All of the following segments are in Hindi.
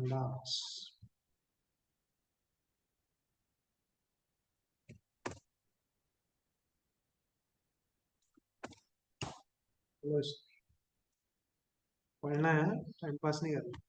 pandas. चलो पढ़ना है, टाइम पास नहीं करना।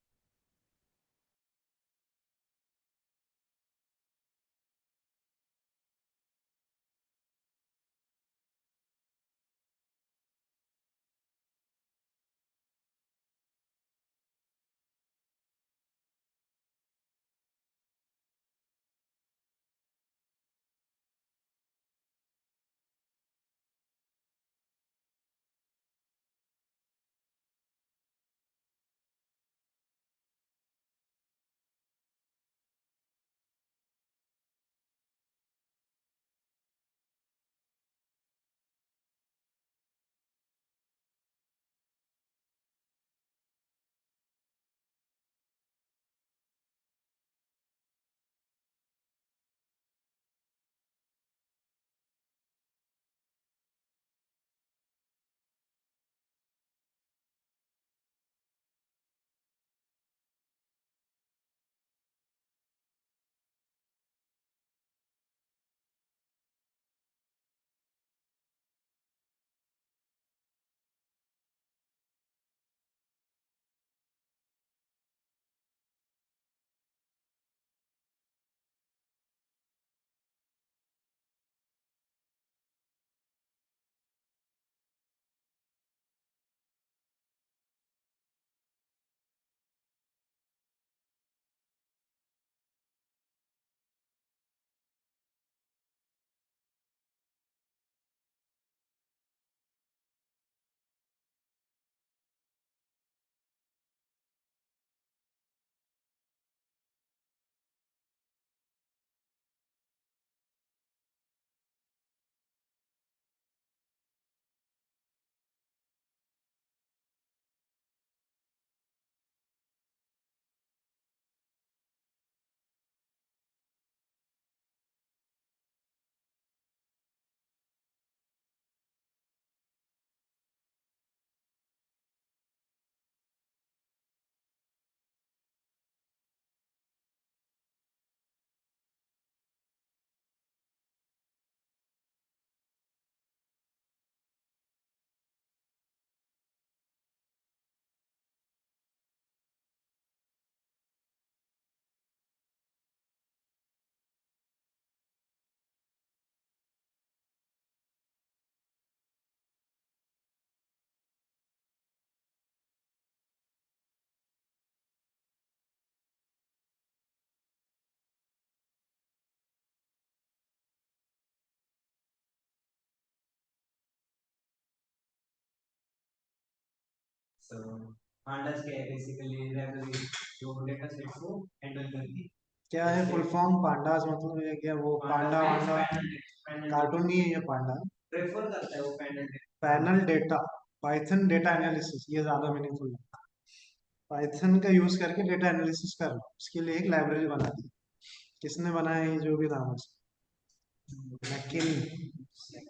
So pandas क्या है बेसिकली लाइब्रेरी जो डेटा सेट को हैंडल करती है। क्या है फुल फॉर्म पांडास, मतलब ये क्या वो पांडा वांडा कार्टून नहीं है ये पांडा। प्रेफर करता है वो panel panel data, Python data analysis, ये ज्यादा मीनिंगफुल है। पाइथन का यूज करके डेटा एनालिसिस कर लो, इसके लिए एक लाइब्रेरी बना दी। किसने बनाया ये, जो भी नाम है, मैकिन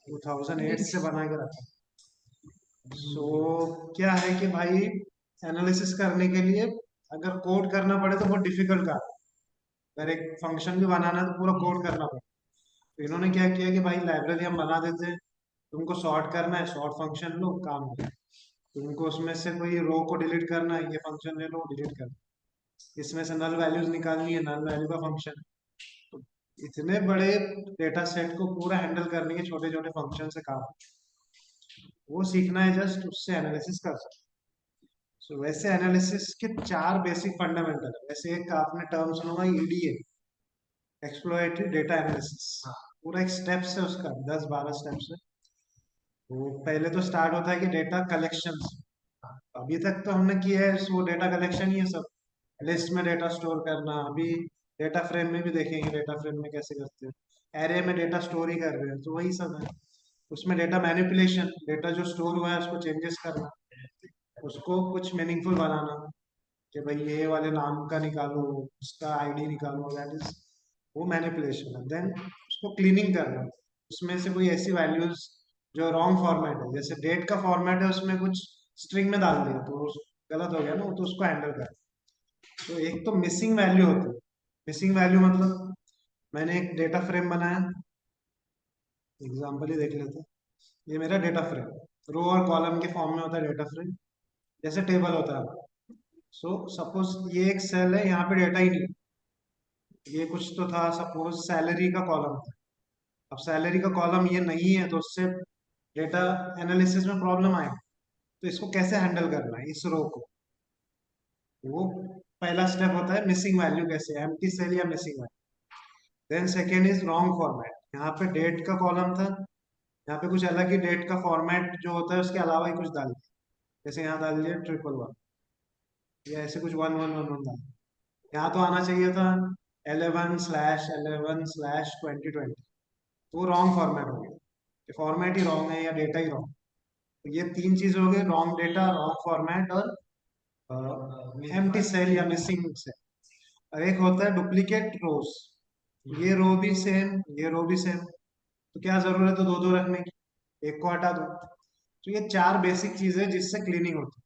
2008 से बना के रखा। सो क्या है कि भाई एनालिसिस करने के लिए अगर कोड करना पड़े तो बहुत डिफिकल्ट काम है। अगर एक फंक्शन भी बनाना है तो पूरा कोड करना पड़े। तो इन्होंने क्या किया कि भाई लाइब्रेरी हम बना देते हैं, तुमको सॉर्ट करना है, सॉर्ट फंक्शन लो, काम हो गया। तुमको उसमें से कोई रो को डिलीट करना है, ये फंक्शन ले लो, डिलीट कर। इसमें से नल वैल्यूज निकालनी है, नल वैल्यू का फंक्शन। तो इतने बड़े डेटा सेट को पूरा हैंडल करने के छोटे छोटे फंक्शन से काम, वो सीखना है जस्ट, उससे एनालिसिस कर सकते। सो वैसे एनालिसिस के चार बेसिक फंडामेंटल है। वैसे एक आपने टर्म सुना होगा, ईडीए, एक्सप्लोरेटरी डेटा एनालिसिस। पूरा एक स्टेप्स है उसका, 10-12 स्टेप्स है। वो पहले तो स्टार्ट होता है कि डेटा कलेक्शन। अभी तक तो हमने किया है वो डेटा कलेक्शन ही है सब, लिस्ट में डेटा स्टोर करना। अभी डेटा फ्रेम में भी देखेंगे डेटा फ्रेम में कैसे करते हैं, एरे में डेटा स्टोर ही कर रहे हैं, तो वही सब है। उसमें डेटा मैनिपुलेशन, डेटा जो स्टोर हुआ है उसको चेंजेस करना, उसको कुछ मीनिंगफुल बनाना, कि भाई ये वाले नाम का निकालो, उसका आईडी निकालो, दैट इज वो मैनिपुलेशन है। देन उसको क्लीनिंग करना, उसमें से कोई ऐसी वैल्यूज जो रॉन्ग फॉर्मेट है, जैसे डेट का फॉर्मेट है उसमें कुछ स्ट्रिंग में डाल दिया तो गलत हो गया ना, तो उसको हैंडल कर। तो एक तो मिसिंग वैल्यू होती है। मिसिंग वैल्यू मतलब मैंने एक डेटा फ्रेम बनाया, एग्जाम्पल ही देख लेते हैं। ये मेरा डेटा फ्रेम रो और कॉलम के फॉर्म में होता है डेटा फ्रेम, जैसे टेबल होता है। सो सपोज ये एक सेल है, यहाँ पे डेटा ही नहीं है। ये कुछ तो था, सपोज सैलरी का कॉलम था। अब सैलरी का कॉलम ये नहीं है, तो उससे डेटा एनालिसिस में प्रॉब्लम आएगी। तो इसको कैसे हैंडल करना है इस रो को, वो पहला स्टेप होता है मिसिंग वैल्यू, कैसे एम्प्टी सेल या missing value. Then second is wrong format. यहाँ पे डेट का कॉलम था, यहाँ पे कुछ अलग ही डेट का फॉर्मेट जो होता है उसके अलावा ही कुछ डाल दिया। जैसे यहाँ डाल दिया 111 या ऐसे कुछ 1111 डाल दिया। यहाँ तो आना चाहिए था 11/11/2020। तो वो रॉन्ग फॉर्मेट हो गया। फॉर्मेट ही रॉन्ग है या डेटा ही रॉन्ग। तो ये तीन चीज हो गई, रॉन्ग डेटा, रॉन्ग फॉर्मेट और एम्प्टी सेल या मिसिंग सेल। और एक होता है डुप्लीकेट रोज। ये रो भी सेम, ये रो भी सेम, तो क्या जरूरत है दो दो रखने की, एक को हटा दो। तो ये चार बेसिक चीजें जिससे क्लीनिंग होती है।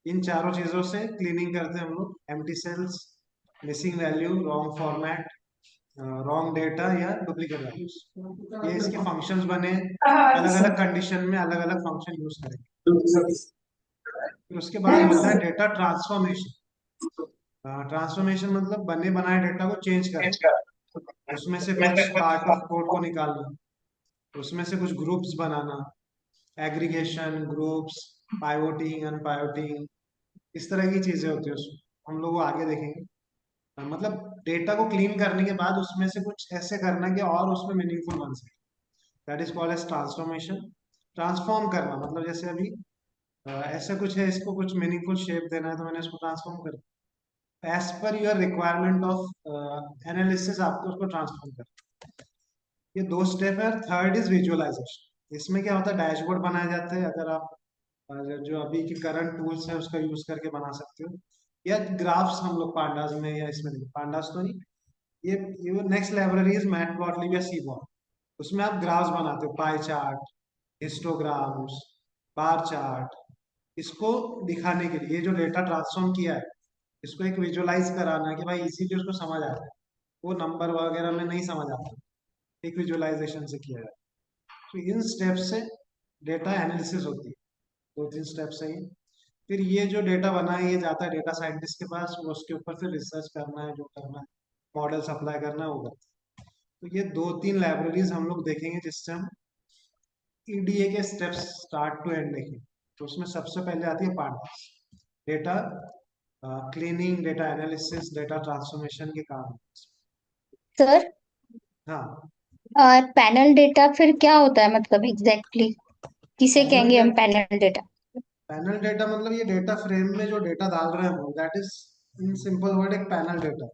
इन चारों चीजों से क्लीनिंग करते हैं हम लोग, empty cells, missing value, wrong format, wrong data या डुप्लीकेट वैल्यूज। ये इसके फंक्शंस बने, अलग अलग कंडीशन में अलग अलग फंक्शन यूज करेंगे। फिर उसके बाद होता है डेटा ट्रांसफॉर्मेशन। ट्रांसफॉर्मेशन मतलब बने बनाए डेटा को चेंज करना, उसमें से कुछ पार्ट ऑफ कोड को निकालना, उसमें से कुछ ग्रुप्स बनाना, एग्रीगेशन, ग्रुप्स, पाइवोटिंग, अनपाइवोटिंग, इस तरह की चीजें होती है उसमें। हम लोग वो आगे देखेंगे। मतलब डेटा को क्लीन करने के बाद उसमें से कुछ ऐसे करना कि और उसमें मीनिंगफुल बन सके, that is called as transformation. Transform करना मतलब जैसे अभी ऐसा कुछ है, इसको कुछ मीनिंगफुल शेप देना है, तो मैंने इसको ट्रांसफॉर्म कर, as per your requirement of analysis आपको उसको ट्रांसफॉर्म कर। ये दो स्टेप है। Third is visualisation. इसमें क्या होता है, डैशबोर्ड बनाए जाते हैं। अगर आप जो अभी की करंट टूल्स है उसका यूज करके बना सकते हो, या ग्राफ्स हम लोग पांडास में, या इसमें नहीं, पांडास तो नहीं, ये नेक्स्ट लाइब्रेरी इज मैटप्लॉटलिब या सीबॉर्न। उसमें आप ग्राफ्स बनाते हो, pie chart, histograms, bar chart. इसको दिखाने के लिए ये जो डेटा ट्रांसफॉर्म किया है, इसको एक विजुअलाइज कराना है कि भाई इसीलिए उसको समझ आ जाए। वो नंबर वगैरह में नहीं समझ आता, एक विजुअलाइजेशन से किया है। तो इन स्टेप से डेटा एनालिसिस होती है। दो तीन स्टेप्स है ये। फिर ये जो डेटा बना है ये जाता है डेटा साइंटिस्ट के पास, वो उसके ऊपर फिर रिसर्च करना है, जो करना है, मॉडल्स अप्लाई करना होगा। तो ये दो तीन लाइब्रेरीज हम लोग देखेंगे जिससे हम ईडीए के स्टेप्स स्टार्ट टू एंड देखेंगे। तो उसमें सबसे पहले आती है part data cleaning, data analysis, data transformation के काम। सर, हाँ, और पैनल डेटा फिर क्या होता है, मतलब एग्जैक्टली किसे पैनल कहेंगे हम data, panel data? Panel data मतलब ये डेटा फ्रेम में जो डेटा डाल रहे हैं हम, that is in simple word एक पैनल डेटा।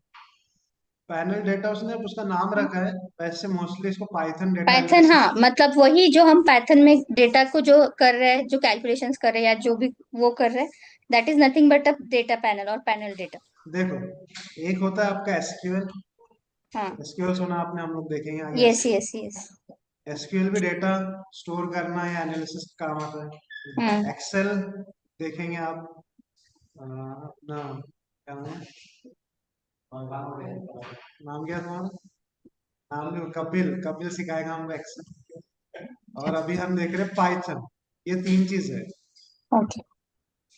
पैनल डेटा उसने उसका नाम रखा है, वैसे मोस्टली इसको पाइथन डेटा पाइथन, एनालिसिस। हाँ, मतलब वही जो हम पाइथन में डेटा को जो कर रहे हैं, जो कैलकुलेशंस कर रहे हैं या जो भी वो कर रहे हैं, that is nothing but a data panel और पैनल डेटा। देखो, एक होता है आपका एसक्यूएल। हाँ। एसक्यूएल सुना आपने, हम लोग देखेंगे आगे yes SQL. Yes yes. SQL भी डेटा स्टोर करना या एनालिसिस का काम आता हम्म। है। एक्सेल देखेंगे आप, अपना क्या नाम है, नाम क्या है तुम्हारा, नाम भी कपिल, कपिल सिखाएगा हमको एक्सेल। और अभी हम देख रहे हैं पाइथन। ये तीन चीज है, ओके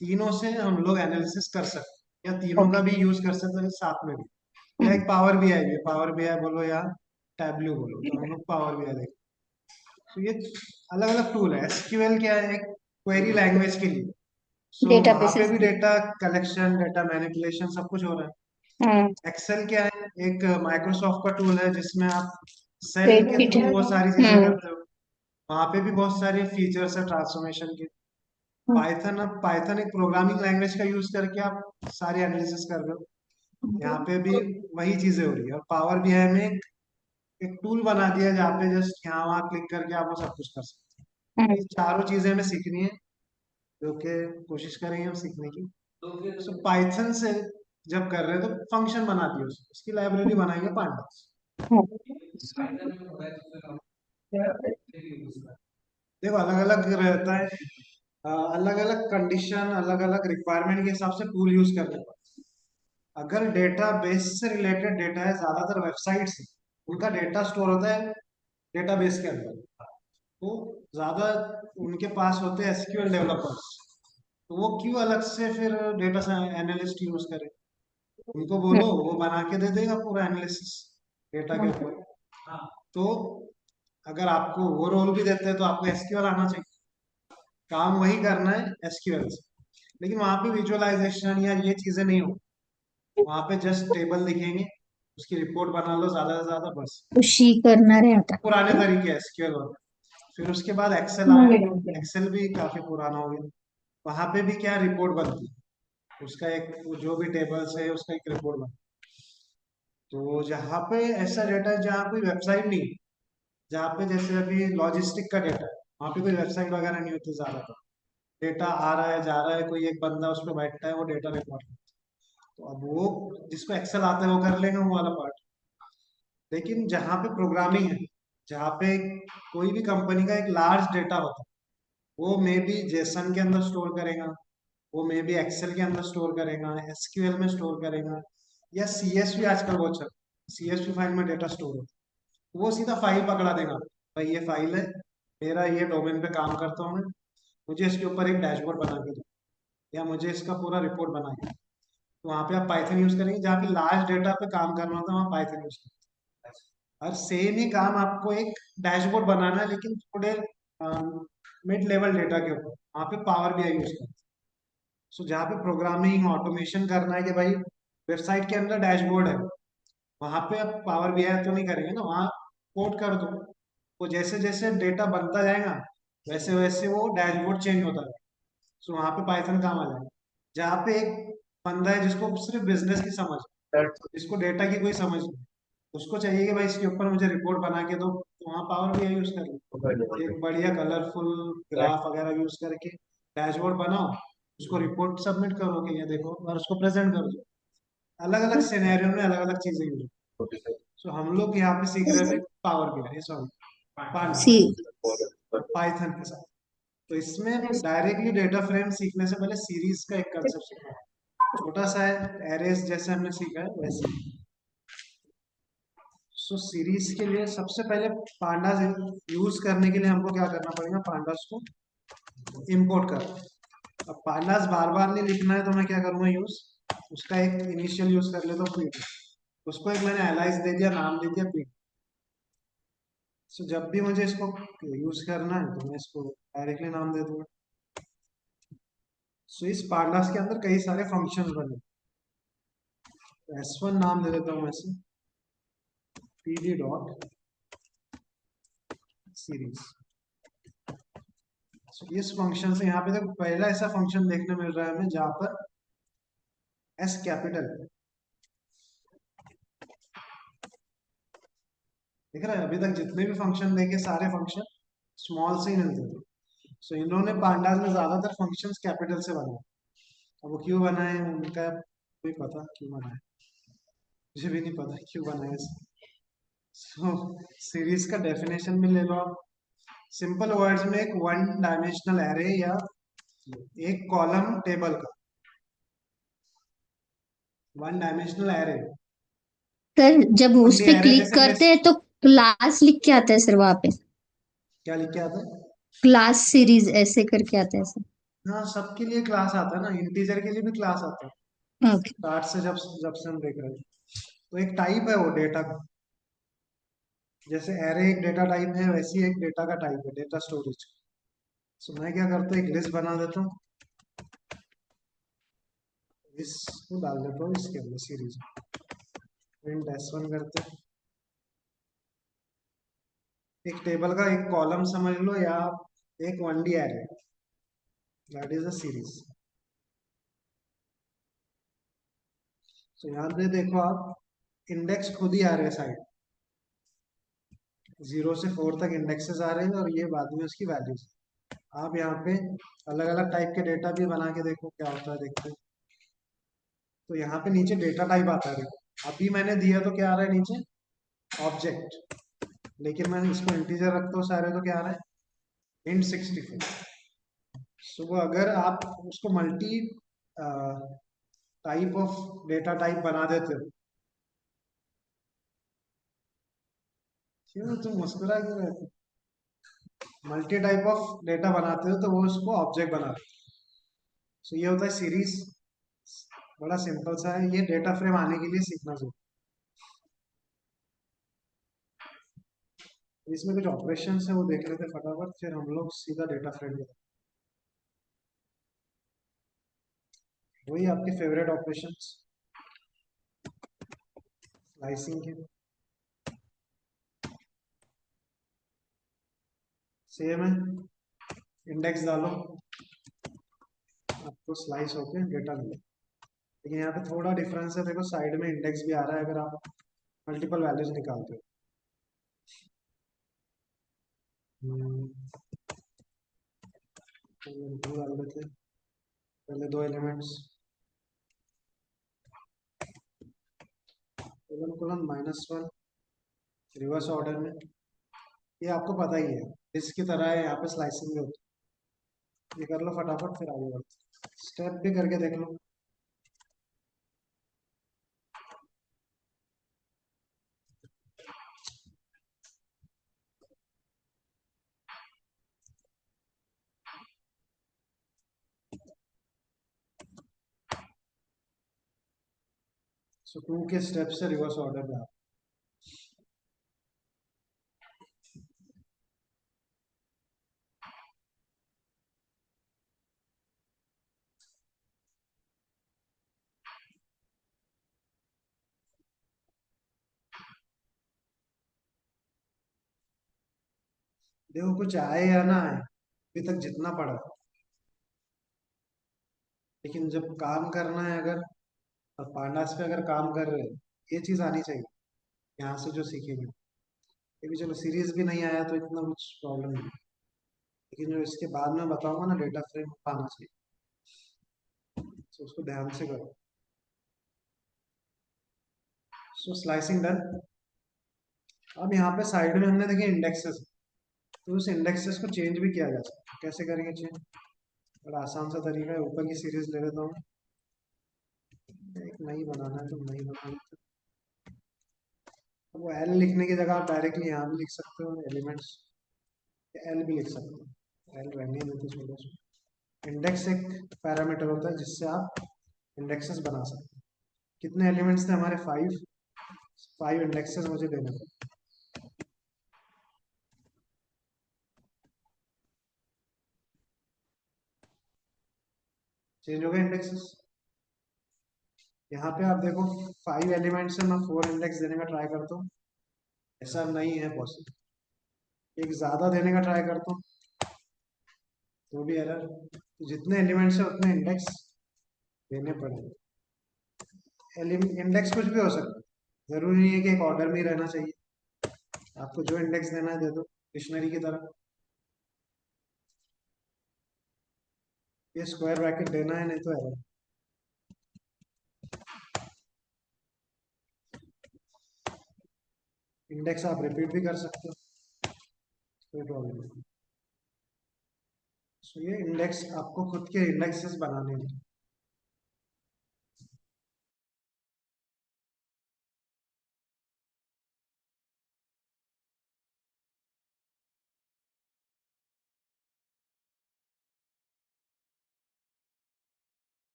तीनों से हम लोग एनालिसिस कर सकते हैं, या तीनों का ओके। भी यूज कर सकते हैं साथ में भी। या एक पावर बीआई भी है, पावर बीआई बोलो या टैबल्यू बोलो, तो हम लोग पावर बीआई देखें। तो ये अलग अलग टूल है। एसक्यूएल क्या है, एक क्वेरी लैंग्वेज के लिए। सो वहां पे डेटाबेसेस। भी डेटा कलेक्शन, डेटा मैनिपुलेशन सब कुछ हो रहा हम्म। है। एक्सेल क्या है, एक माइक्रोसॉफ्ट का टूल है जिसमें आप सेल के स्प्रेडशीट थ्रू है। वो सारी चीजें हम्म। करते हो। वहां पे भी बहुत सारे फीचर्स है ट्रांसफॉर्मेशन के। पाइथन, अब पाइथन एक प्रोग्रामिंग लैंग्वेज का यूज करके आप सारे एनालिसिस कर रहे हो। यहाँ पे भी वही चीजें हो रही है। और पावर बीआई में एक टूल बना दिया है जहाँ पे जस्ट यहाँ वहाँ क्लिक करके आप वो सब कुछ कर सकते हम्म। हैं। ये चारों चीजें हमें सीखनी है, जो कि कोशिश करेंगे हम सीखने की। तो फिर सो पाइथन से जब कर रहे हैं तो फंक्शन बना दिए, उसकी लाइब्रेरी बनाएंगे पांडास। फाइनल में होगा तो फिर हम यूज कर। देखो अलग अलग रहता है, अलग अलग कंडीशन, अलग अलग रिक्वायरमेंट के हिसाब से टूल यूज करने पड़ते हैं। अगर डेटा बेस से रिलेटेड डेटा है, ज्यादातर वेबसाइट्स उनका डेटा स्टोर होता है डेटाबेस के अंदर, तो ज्यादा उनके पास होते हैं एसक्यूएल डेवलपर्स, तो वो क्यों अलग से फिर डेटा एनालिस्ट यूज करे? उनको बोलो, वो बना के दे देगा पूरा एनालिसिस डेटा के ऊपर। हाँ तो अगर आपको वो रोल भी देते हैं तो आपको एसक्यूएल आना चाहिए, काम वही करना है एसक्यूएल से। लेकिन वहां पे विजुअलाइजेशन या ये चीजें नहीं हो, वहां पे जस्ट टेबल दिखेंगे, उसकी रिपोर्ट बना लो ज्यादा से ज्यादा, बस। उसी करना रहता पुराने तरीके एसक्यूएल वाले। फिर उसके बाद एक्सेल आया, एक्सेल भी काफी पुराना हो गया। वहां पे भी क्या रिपोर्ट बनती है, उसका एक वो जो भी टेबल्स है उसका एक रिपोर्ट बनती है। तो जहाँ पे ऐसा डेटा है जहाँ कोई वेबसाइट नहीं, जहाँ पे जैसे अभी लॉजिस्टिक का डेटा है, वहाँ पे कोई वेबसाइट वगैरह नहीं होती ज्यादातर, डेटा आ रहा है जा रहा है, कोई एक बंदा उस पर बैठता है, वो डेटा रिकॉर्ड करता है। तो अब वो जिसको एक्सेल आता है वो कर लेगा वो वाला पार्ट। लेकिन जहाँ पे प्रोग्रामिंग है, जहाँ पे कोई भी कंपनी का एक लार्ज डेटा होता है, वो मे बी जेसन के अंदर स्टोर करेगा, वो मे बी एक्सेल के अंदर स्टोर करेगा, एसक्यूएल में स्टोर करेगा, या सीएसवी आजकल बहुत चल, सीएसवी फाइल में डेटा स्टोर होता है, वो सीधा फाइल पकड़ा देगा, भाई ये फाइल है, मेरा ये डोमेन पे काम करता हूँ मैं, मुझे इसके ऊपर एक डैशबोर्ड बना के दो, या मुझे इसका पूरा रिपोर्ट बना के दो। तो वहाँ पे आप पाइथन यूज करेंगे, जहाँ पे लार्ज डेटा पे काम करना होता है वहाँ पाइथन यूज करेंगे। और सेम ही काम आपको एक डैशबोर्ड बनाना है, लेकिन थोड़े मिड लेवल डेटा के ऊपर, वहाँ पे पावर बीआई यूज करते हैं। सो जहाँ पे प्रोग्रामिंग ऑटोमेशन करना है कि भाई वेबसाइट के अंदर डैशबोर्ड है, वहां पे आप पावर बीआई तो नहीं करेंगे ना, वहाँ कोड कर दो, वो जैसे जैसे डेटा बनता जाएगा वैसे वैसे वो डैशबोर्ड चेंज होता जाएगा। सो वहां पे पाइथन काम आ जाएगा। जहाँ पे एक बंदा है जिसको सिर्फ बिजनेस की समझ है, जिसको डेटा की कोई समझ नहीं, उसको चाहिए कि भाई इसके ऊपर मुझे रिपोर्ट बना के दो, तो वहाँ पावर बीआई यूज कर लो, एक बढ़िया कलरफुल ग्राफ वगैरह यूज करके डैशबोर्ड बनाओ, उसको रिपोर्ट सबमिट करो कि ये देखो, और उसको प्रेजेंट करो। अलग अलग सिनेरियो में अलग अलग चीजें यूज। सो हम लोग यहाँ पे सीख रहे थे Power BI, sorry see Python के साथ। तो इसमें डायरेक्टली डेटा फ्रेम सीखने से पहले सीरीज का एक कंसेप्ट सीखा है, छोटा सा है, एरेस जैसे हमने सीखा है वैसे। सो सीरीज के लिए सबसे पहले पांडास यूज करने के लिए हमको क्या करना पड़ेगा, पांडास को इंपोर्ट कर। अब पांडास बार बार नहीं लिखना है तो मैं क्या करूंगा यूज, उसका एक इनिशियल यूज कर लेता हूँ प्रिंट, उसको एक मैंने एलाइज दे दिया, नाम दे दिया प्रिंट। सो जब भी मुझे इसको यूज करना है तो मैं इसको डायरेक्टली नाम दे दूंगा। सो इस पांडास के अंदर कई सारे फंक्शंस बने, S1 नाम दे देता हूँ मैं इसे, pd डॉट सीरीज। इस फंक्शन से यहाँ पे देखो पहला ऐसा फंक्शन देखने मिल रहा है हमें जहाँ पर एस कैपिटल दिख रहा है। अभी तक जितने भी फंक्शन देखे सारे फंक्शन स्मॉल से ही मिलते थे। सो इन्होंने पांडास में ज्यादातर फंक्शंस कैपिटल से बनाए। अब वो क्यों बनाए उनका कोई पता क्यों बनाए, मुझे भी नहीं पता क्यों बनाए। सो सीरीज का डेफिनेशन भी ले लो आप, सिंपल वर्ड्स में एक वन डायमेंशनल एरे या एक कॉलम टेबल का वन डायमेंशनल एरे। सर जब उस ओनली पे एरे क्लिक जैसे करते हैं तो क्लास लिख के आता है सर वहां पे, क्या लिख के आता है? क्लास सीरीज ऐसे करके आता है सर। हाँ, सबके लिए क्लास आता है ना, इंटीजर के लिए भी क्लास आता है ओके स्टार्ट से, जब जब से हम देख रहे हैं। तो एक टाइप है वो डेटा का, जैसे एरे एक डेटा टाइप है वैसी एक डेटा का टाइप है डेटा स्टोरेज। सो मैं क्या करता हूँ, एक लिस्ट बना देता हूँ, इसको डाल देता हूँ इसके अंदर सीरीज, प्रिंट S1 करते हैं। एक टेबल का एक कॉलम समझ लो या एक 1D array, that is a series. तो यहाँ पे देखो आप इंडेक्स खुद ही आ रहे हैं साइड, 0 से 4 तक इंडेक्सेस आ रहे हैं और ये बाद में उसकी वैल्यूज। आप यहाँ पे अलग अलग टाइप के डेटा भी बना के देखो क्या होता है, देखते हैं। तो यहाँ पे नीचे डेटा टाइप आता है, देखो अभी मैंने दिया तो क्या आ रहा है नीचे, ऑब्जेक्ट, लेकिन मैं इसको इंटीजर रखता हूँ सारे तो क्या आ रहा है, int 64। सो वो अगर आप उसको multi type of data type बना देते हो। क्यों तुम मुस्कुरा क्यों रहे हो? मल्टी टाइप ऑफ डेटा बनाते हो तो वो उसको ऑब्जेक्ट बनाते हो। तो ये होता है सीरीज। बड़ा सिंपल सा है, ये डेटा फ्रेम आने के लिए सीखना चाहिए। इसमें कुछ ऑपरेशन है वो देख रहे थे फटाफट, फिर हम लोग सीधा डेटा फ्रेम पे। वही आपके फेवरेट ऑपरेशंस स्लाइसिंग के। सेम है, इंडेक्स डालो, आपको स्लाइस होके डेटा मिले। लेकिन यहाँ पे थोड़ा डिफरेंस है, देखो साइड में इंडेक्स भी आ रहा है अगर आप मल्टीपल वैल्यूज निकालते हो। हम्म, दो डाल देते हैं, पहले दो elements, colon colon -1, reverse order में। ये आपको पता ही है, इसकी तरह है, यहाँ पे स्लाइसिंग भी होती है। ये कर लो फटाफट, फिर आगे बढ़ते, स्टेप भी करके देख लो। सो 2 के स्टेप से रिवर्स ऑर्डर में आप देखो, कुछ आए या ना आए, अभी तक जितना पड़ा। लेकिन जब काम करना है, अगर पांडास पे अगर काम कर रहे हैं, ये चीज आनी चाहिए यहाँ से जो सीखेंगे। ये भी चलो सीरीज भी नहीं आया तो इतना कुछ प्रॉब्लम नहीं, लेकिन जो इसके बाद में बताऊंगा ना, डेटा फ्रेम आना चाहिए, तो उसको ध्यान से करो। सो स्लाइसिंग डन। अब यहाँ पे साइड में हमने देखे इंडेक्सेस, तो उस इंडेक्सेस को चेंज भी किया जा सकता है। कैसे करेंगे चेंज? बड़ा आसान सा तरीका है, ऊपर की सीरीज ले लेता हूँ, एक नई बनाना है तो नई बनाना है। वो एल लिखने की जगह आप डायरेक्टली यहाँ भी लिख सकते हो एलिमेंट्स, एल भी लिख सकते हो, एल रहने देते छोटा सा। इंडेक्स एक पैरामीटर होता है जिससे आप इंडेक्सेस बना सकते हो। कितने एलिमेंट्स थे हमारे? 5। 5 इंडेक्सेस मुझे देने थे। चेंज हो गए इंडेक्सेस। यहाँ पे आप देखो, 5 एलिमेंट्स से मैं 4 इंडेक्स देने का ट्राई करता हूँ, ऐसा नहीं है पॉसिबल। एक ज्यादा देने का ट्राई करता हूँ तो भी एरर। तो जितने एलिमेंट्स है उतने इंडेक्स देने पड़ेंगे। इंडेक्स कुछ भी हो सकता है, जरूरी नहीं है कि एक ऑर्डर में ही रहना चाहिए। आपको जो इंडेक्स देना है दे दो, डिक्शनरी की तरह। ये स्क्वायर ब्रैकेट देना है, नहीं तो एरर। इंडेक्स आप रिपीट भी कर सकते हो, कोई प्रॉब्लम नहीं। सो ये इंडेक्स आपको खुद के इंडेक्सेस बनाने हैं।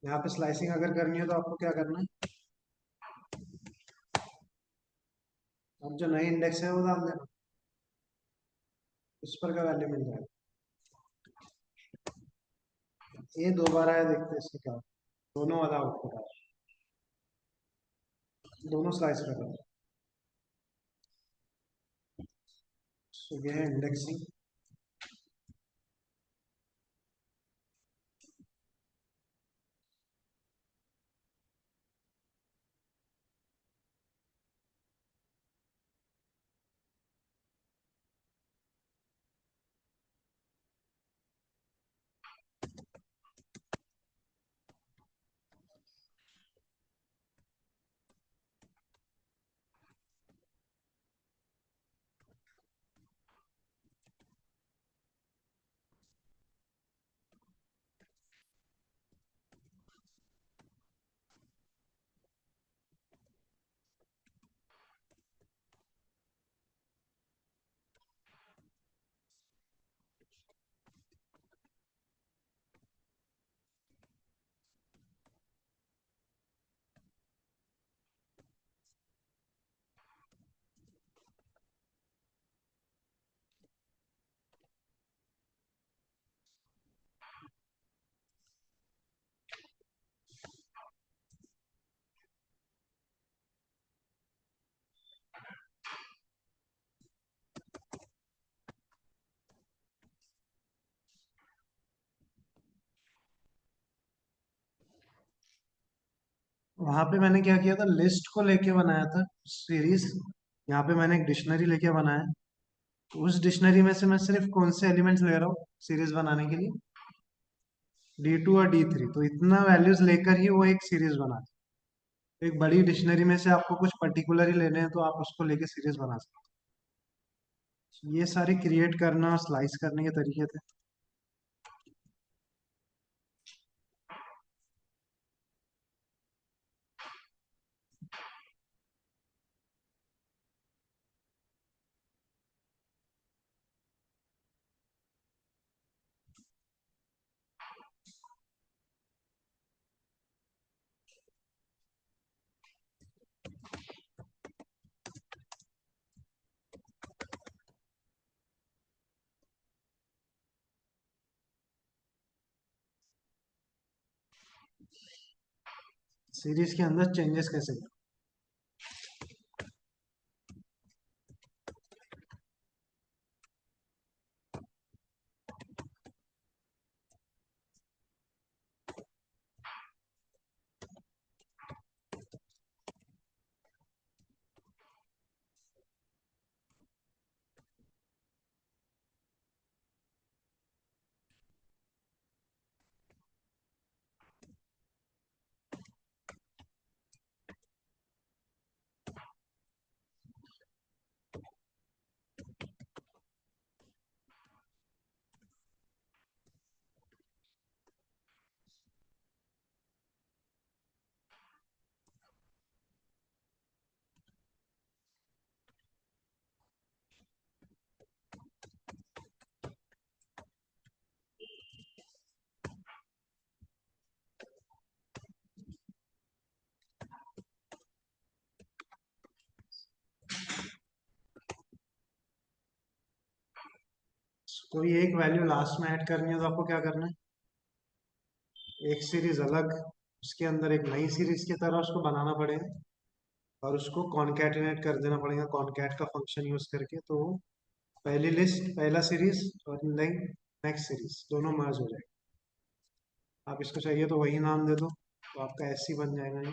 यहाँ पे स्लाइसिंग अगर करनी है तो आपको क्या करना है? अब जो नई इंडेक्स है वो डाल देना, उस पर का वैल्यू मिल जाएगा। ये दोबारा है, देखते हैं इसका क्या होता है। दोनों वाला आउटपुट आ रहा है, दोनों स्लाइस कर रहा है। तो ये है इंडेक्सिंग। वहां पे मैंने क्या किया था, लिस्ट को लेके बनाया था सीरीज। यहाँ पे मैंने एक डिक्शनरी लेके बनाया। तो उस डिक्शनरी में से मैं सिर्फ कौन से एलिमेंट्स ले रहा हूँ सीरीज बनाने के लिए, D2 और D3। तो इतना वैल्यूज लेकर ही वो एक सीरीज बनाती है। एक बड़ी डिक्शनरी में से आपको कुछ पर्टिकुलर ही लेने हैं तो आप उसको लेके सीरीज बना सकते हैं। ये सारे क्रिएट करना और स्लाइस करने के तरीके थे। सीरीज के अंदर चेंजेस कैसे करें। कोई एक वैल्यू लास्ट में ऐड करनी है तो आपको क्या करना है, एक सीरीज अलग, उसके अंदर एक नई सीरीज की तरह उसको बनाना पड़ेगा और उसको कॉनकैटिनेट कर देना पड़ेगा कॉनकैट का फंक्शन यूज करके। तो पहली लिस्ट, पहला सीरीज और नेक्स्ट सीरीज दोनों मर्ज हो जाएगा। आप इसको चाहिए तो वही नाम दे दो, तो आपका ऐसे ही बन जाएगा ये।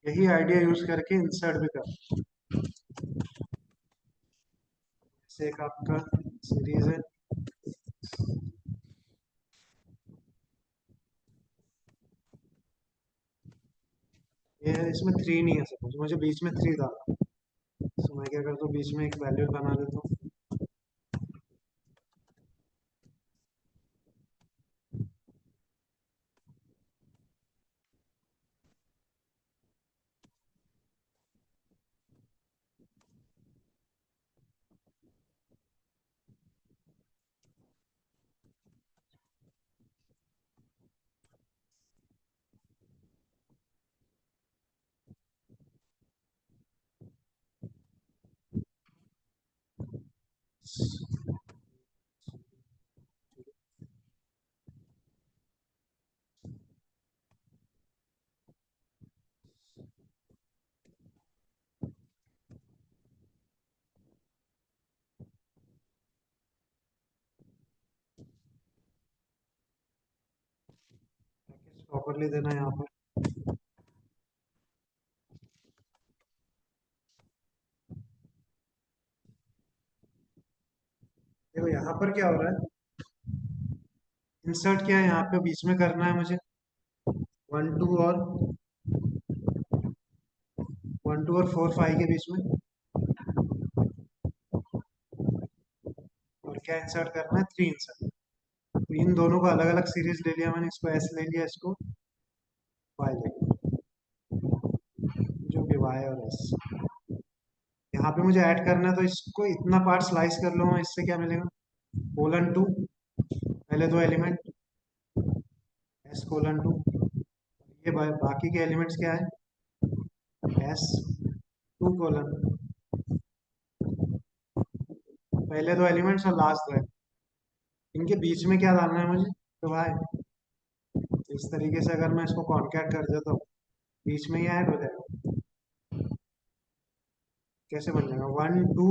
यही आइडिया यूज करके इंसर्ट भी कर, जैसे एक आपका सीरीज है, ये है, इसमें 3 नहीं है, सपोज मुझे बीच में 3 डालना, तो मैं क्या करता हूँ, बीच में एक वैल्यू बना देता हूँ। प्रॉपरली देना यहाँ पर, देखो यहाँ पर क्या हो रहा है, इंसर्ट क्या है यहाँ पे बीच में करना है मुझे, 1 2 और 1 2 और 4 5 के बीच में, और क्या इंसर्ट करना है, 3 इंसर्ट। तो इन दोनों को अलग अलग सीरीज ले लिया मैंने, इसको एस ले लिया, इसको वाई ले लिया, जो भी वाई और एस। यहाँ पे मुझे ऐड करना है, तो इसको इतना पार्ट स्लाइस कर लूंगा, इससे क्या मिलेगा, कोलन 2, पहले 2 एलिमेंट S:2, ये बाकी के एलिमेंट्स क्या है, S:2, पहले 2 एलिमेंट्स और लास्ट 2 इनके बीच में क्या डालना है मुझे, तो भाई इस तरीके से अगर मैं इसको कॉन्कैट कर देता हूँ, बीच में ही ऐड हो जाएगा, कैसे बन जाएगा, 1 2,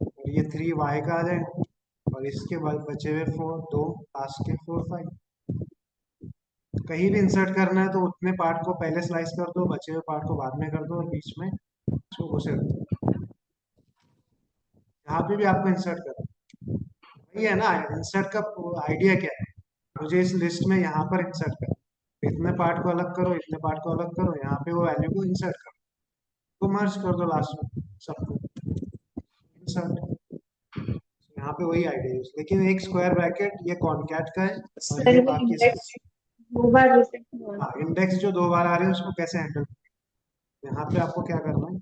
और ये 3 वाई का आ जाएगा, और इसके बाद बचे हुए 4 2, लास्ट के 4 5। कहीं भी इंसर्ट करना है तो उतने पार्ट को पहले स्लाइस कर दो, बचे हुए पार्ट को बाद में कर दो, और बीच में इसको घुसे दो। यहाँ पे भी आपको इंसर्ट करना है। वही है ना, इंसर्ट का आइडिया क्या है, मुझे इस लिस्ट में यहाँ पर इंसर्ट करो, इतने पार्ट को अलग करो, इतने पार्ट को अलग करो, यहाँ पे वो वैल्यू को इंसर्ट करो, तो मर्ज कर दो लास्ट में सबको, इंसर्ट। यहाँ पे वही आइडिया है, लेकिन एक स्क्वायर ब्रैकेट ये कॉनकैट का है, और सर ये वो बाकी इंडेक्स 2 बार रिसेट हुआ। हाँ, इंडेक्स जो 2 बार आ रहे हैं उसको कैसे हैंडल, यहाँ पे आपको क्या करना है,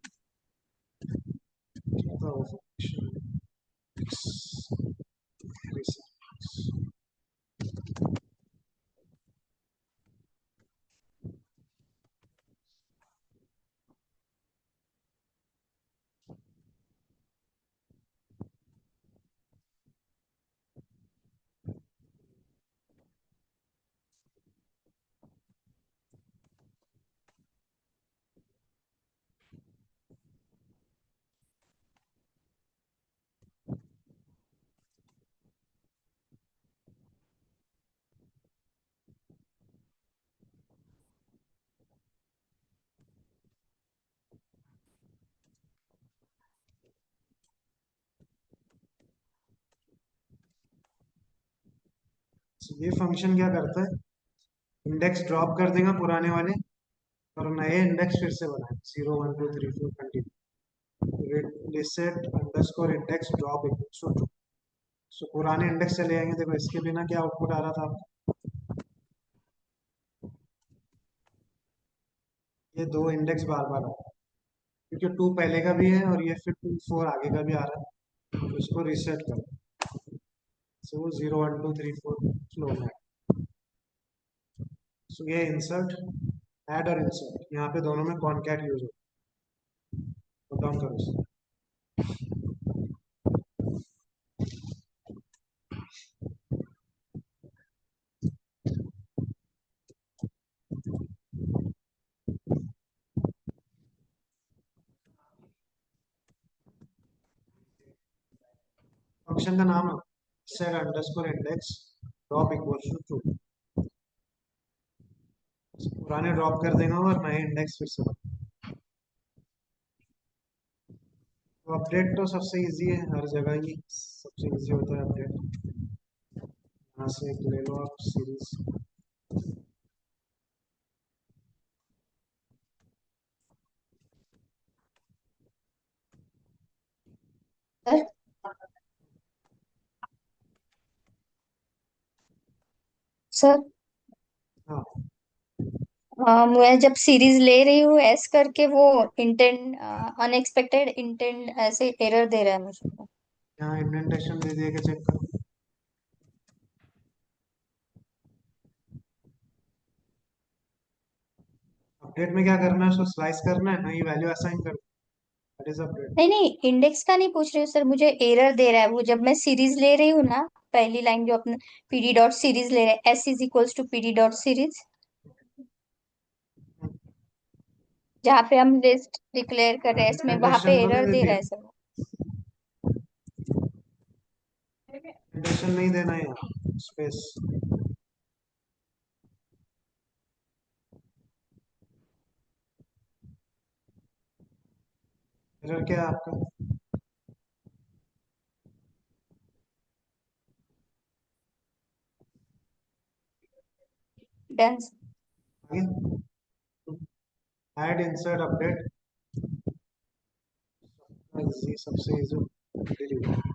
ये फंक्शन क्या करता है, इंडेक्स ड्रॉप कर देगा पुराने वाले, और नए इंडेक्स फिर से बनाए, 0 1 2 3 4 continue, reset underscore index drop equals to true. So पुराने इंडेक्स चले जाएंगे, देखो इसके बिना क्या आउटपुट आ रहा था आपको, ये 2 इंडेक्स बार बार आ रहा है, क्योंकि 2 पहले का भी है, और ये फिर 2 4 आगे का भी आ रहा है, तो इसको रिसेट करो, सो 0 1 2 3 4 स्लो में। सो ये इंसर्ट, ऐड और इंसर्ट, यहाँ पे दोनों में कॉनकैट यूज होता है, डाउन करो इसको। फंक्शन का नाम है set underscore index drop equals to true, पुराने ड्रॉप कर देगा और नए इंडेक्स फिर से बना। तो अपडेट तो सबसे इजी है, हर जगह ही सबसे इजी होता है अपडेट। यहाँ से एक ले लो आप सीरीज। सर सर हाँ, मैं जब सीरीज ले रही हूँ एस करके वो इंटेंड अनएक्सपेक्टेड इंटेंड ऐसे एरर दे रहा है मुझको। यहाँ इंडेंटेशन दे दिया कि चेक करो। अपडेट में क्या करना है, उसको स्लाइस करना है, नई वैल्यू असाइन कर दो। That is update. नहीं नहीं, इंडेक्स का नहीं पूछ रही हूँ सर, मुझे एरर दे रहा है वो, जब मैं सीरीज ले रही हूँ ना, पहली लाइन जो अपने पीडी डॉट सीरीज ले रहे हैं, S is equals to PD dot series, जहाँ पे हम लिस्ट डिक्लेयर कर रहे हैं इसमें, वहां पे इंडेंटेशन तो नहीं एरर दे देती रहा है, है सर। इंडेंटेशन नहीं देना है यहाँ, स्पेस। एरर क्या है आपका? डन। आगे ऐड इंसर्ट अपडेट, इजी, सबसे इजी डिलीट।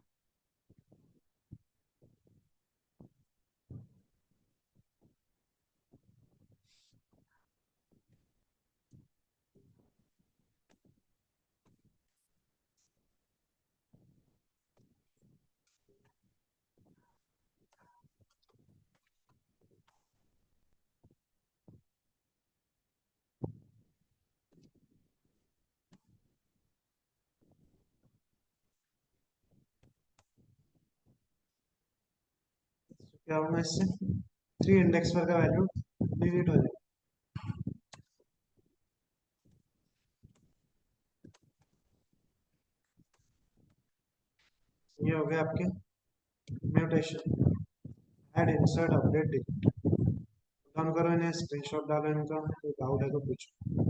क्या होगा इससे? 3 इंडेक्स पर का वैल्यू डिलीट हो जाएगा। ये हो गया आपके mutation. Add insert update delete. Done करो इन्हें, स्क्रीनशॉट डालो इनका, कोई डाउट है तो पूछो।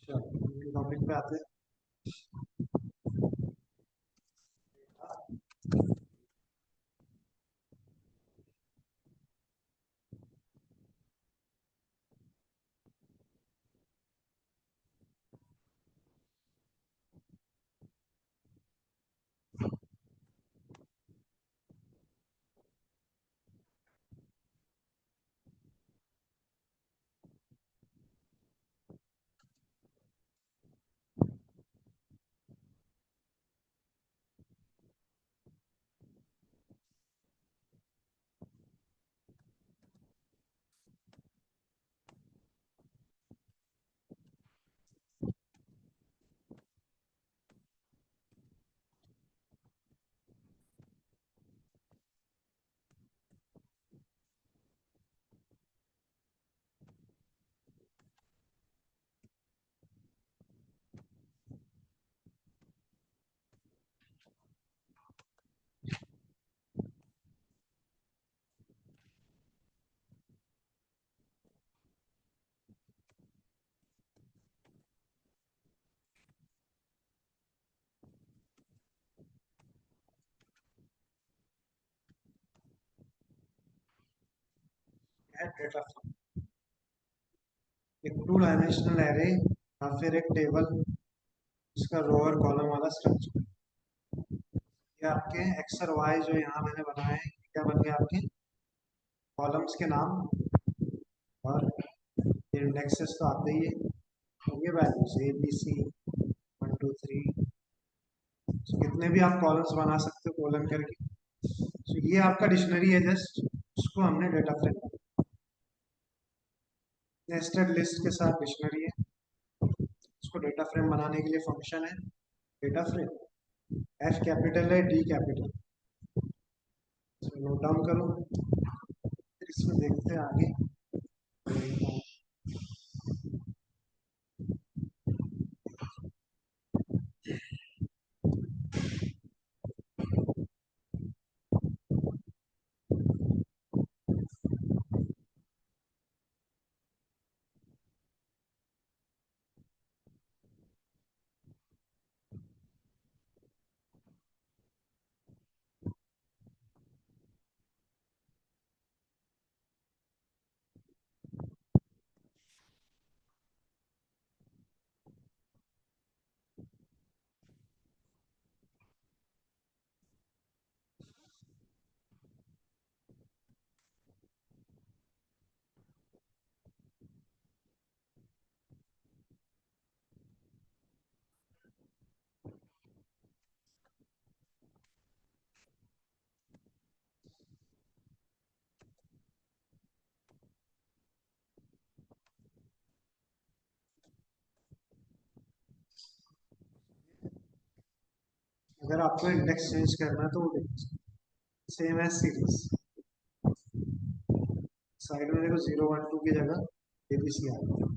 टॉपिक पे आते हैं। डेटा फ्रेम एक 2 डायमेंशनल एरे या फिर एक टेबल जिसका रो और कॉलम वाला स्ट्रक्चर। ये आपके एक्स और वाई जो यहाँ मैंने बनाए हैं क्या बन गए आपके कॉलम्स के नाम, और इंडेक्सेस तो आते ही है, और ये वैल्यूज ABC 1 2 3। सो कितने भी आप कॉलम्स बना सकते हो कॉलन करके। सो ये आपका डिक्शनरी है, जस्ट उसको हमने डेटा फ्रेम, नेस्टेड लिस्ट के साथ डिक्शनरी है, उसको डेटा फ्रेम बनाने के लिए फंक्शन है डेटा फ्रेम। एफ कैपिटल है, डी कैपिटल। नोट डाउन करो, फिर इसमें देखते हैं आगे। अगर आपको इंडेक्स चेंज करना है तो वो सेम एज सीरीज, साइड में देखो 0 1 2 की जगह ABC आ गया।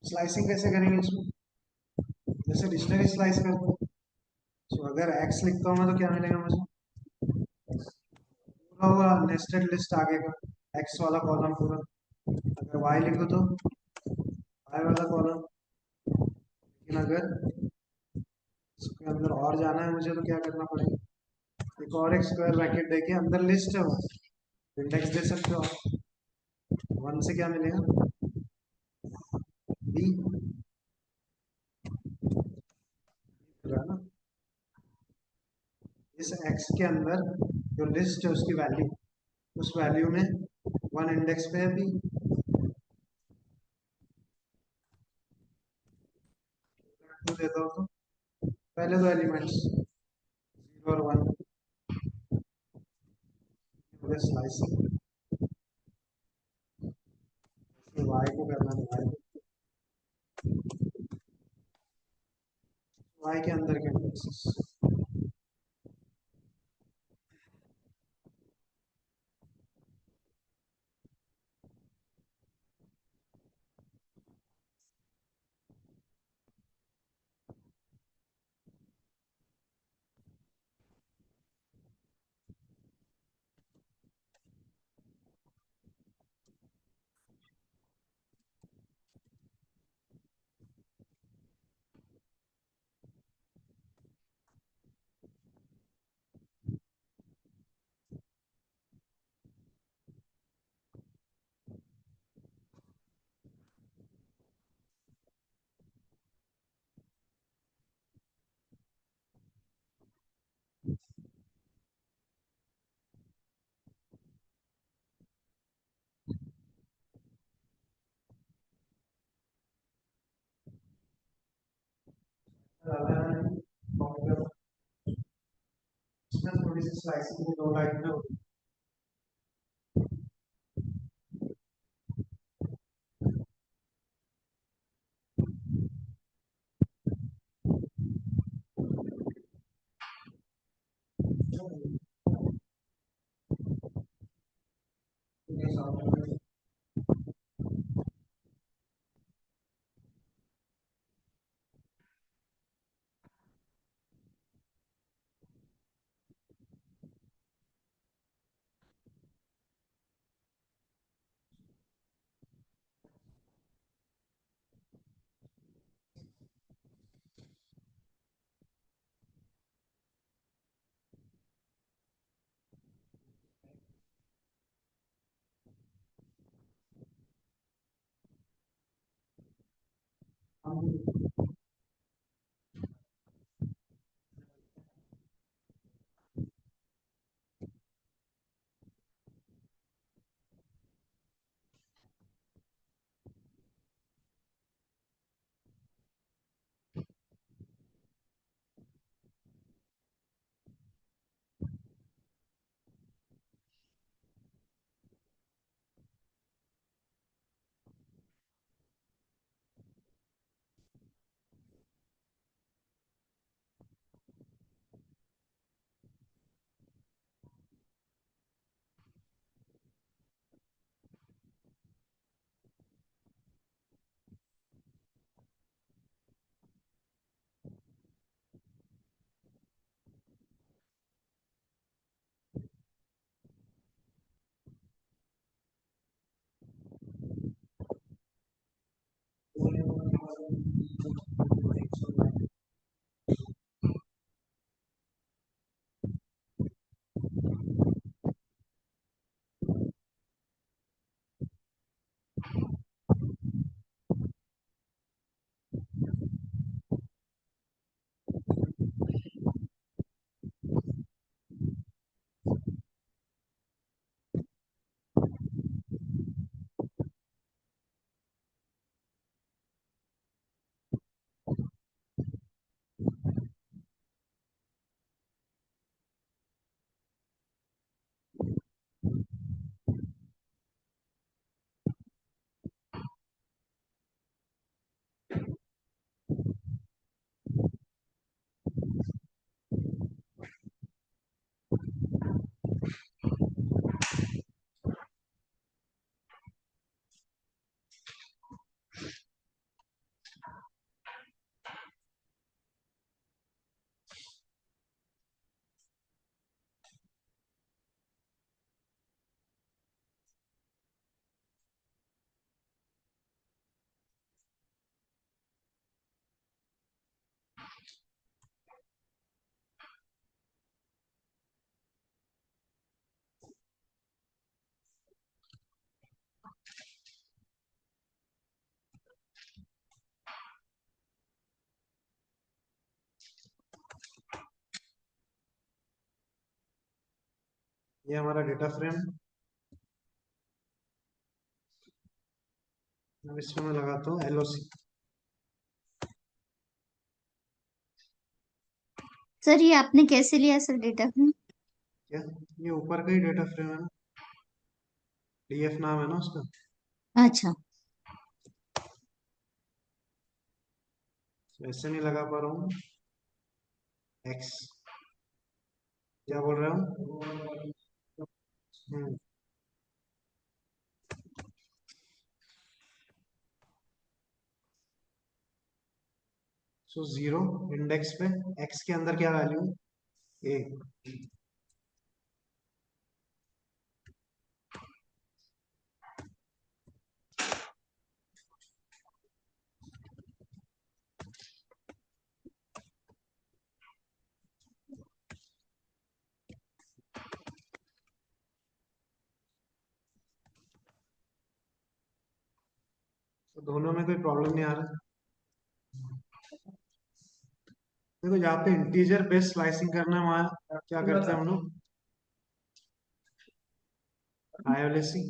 स्लाइसिंग कैसे करेंगे इसमें, जैसे डिक्शनरी स्लाइस करते हैं। तो अगर एक्स लिखता हूँ मैं तो क्या मिलेगा मुझे, पूरा हुआ नेस्टेड लिस्ट आगे का एक्स वाला कॉलम पूरा। अगर वाई लिखो तो वाई वाला कॉलम। लेकिन अगर इसके अंदर और जाना है मुझे तो क्या करना पड़ेगा, एक और एक स्क्वायर ब्रैकेट देके अंदर लिस्ट है वो इंडेक्स दे सकते हो आप। 1 से क्या मिलेगा, बी ना। इस x के अंदर जो लिस्ट है उसकी वैल्यू, उस वैल्यू में 1 इंडेक्स पे है p, टू देता हूँ तो पहले दो एलिमेंट्स 0 और 1 हो गया स्लाइसिंग। y को करना है y के अंदर के इंडेक्सेस। इसमें थोड़ी सी स्लाइसिंग की दो लाइन में होगी। ये हमारा डेटा फ्रेम, अब इसमें मैं लगाता हूँ एलओसी। सर ये आपने कैसे लिया सर डेटा फ्रेम? क्या, ये ऊपर का ही डेटा फ्रेम है ना, डीएफ नाम है ना उसका। अच्छा। ऐसे नहीं लगा पा रहा हूँ, एक्स, क्या बोल रहा हूँ। हम्म, सो जीरो इंडेक्स पे एक्स के अंदर क्या वैल्यू, ए। तो दोनों में कोई प्रॉब्लम नहीं आ रहा। देखो यहाँ पे इंटीजर बेस्ड स्लाइसिंग करना है, वहाँ क्या करते हैं हम लोग, आईओएलएससी।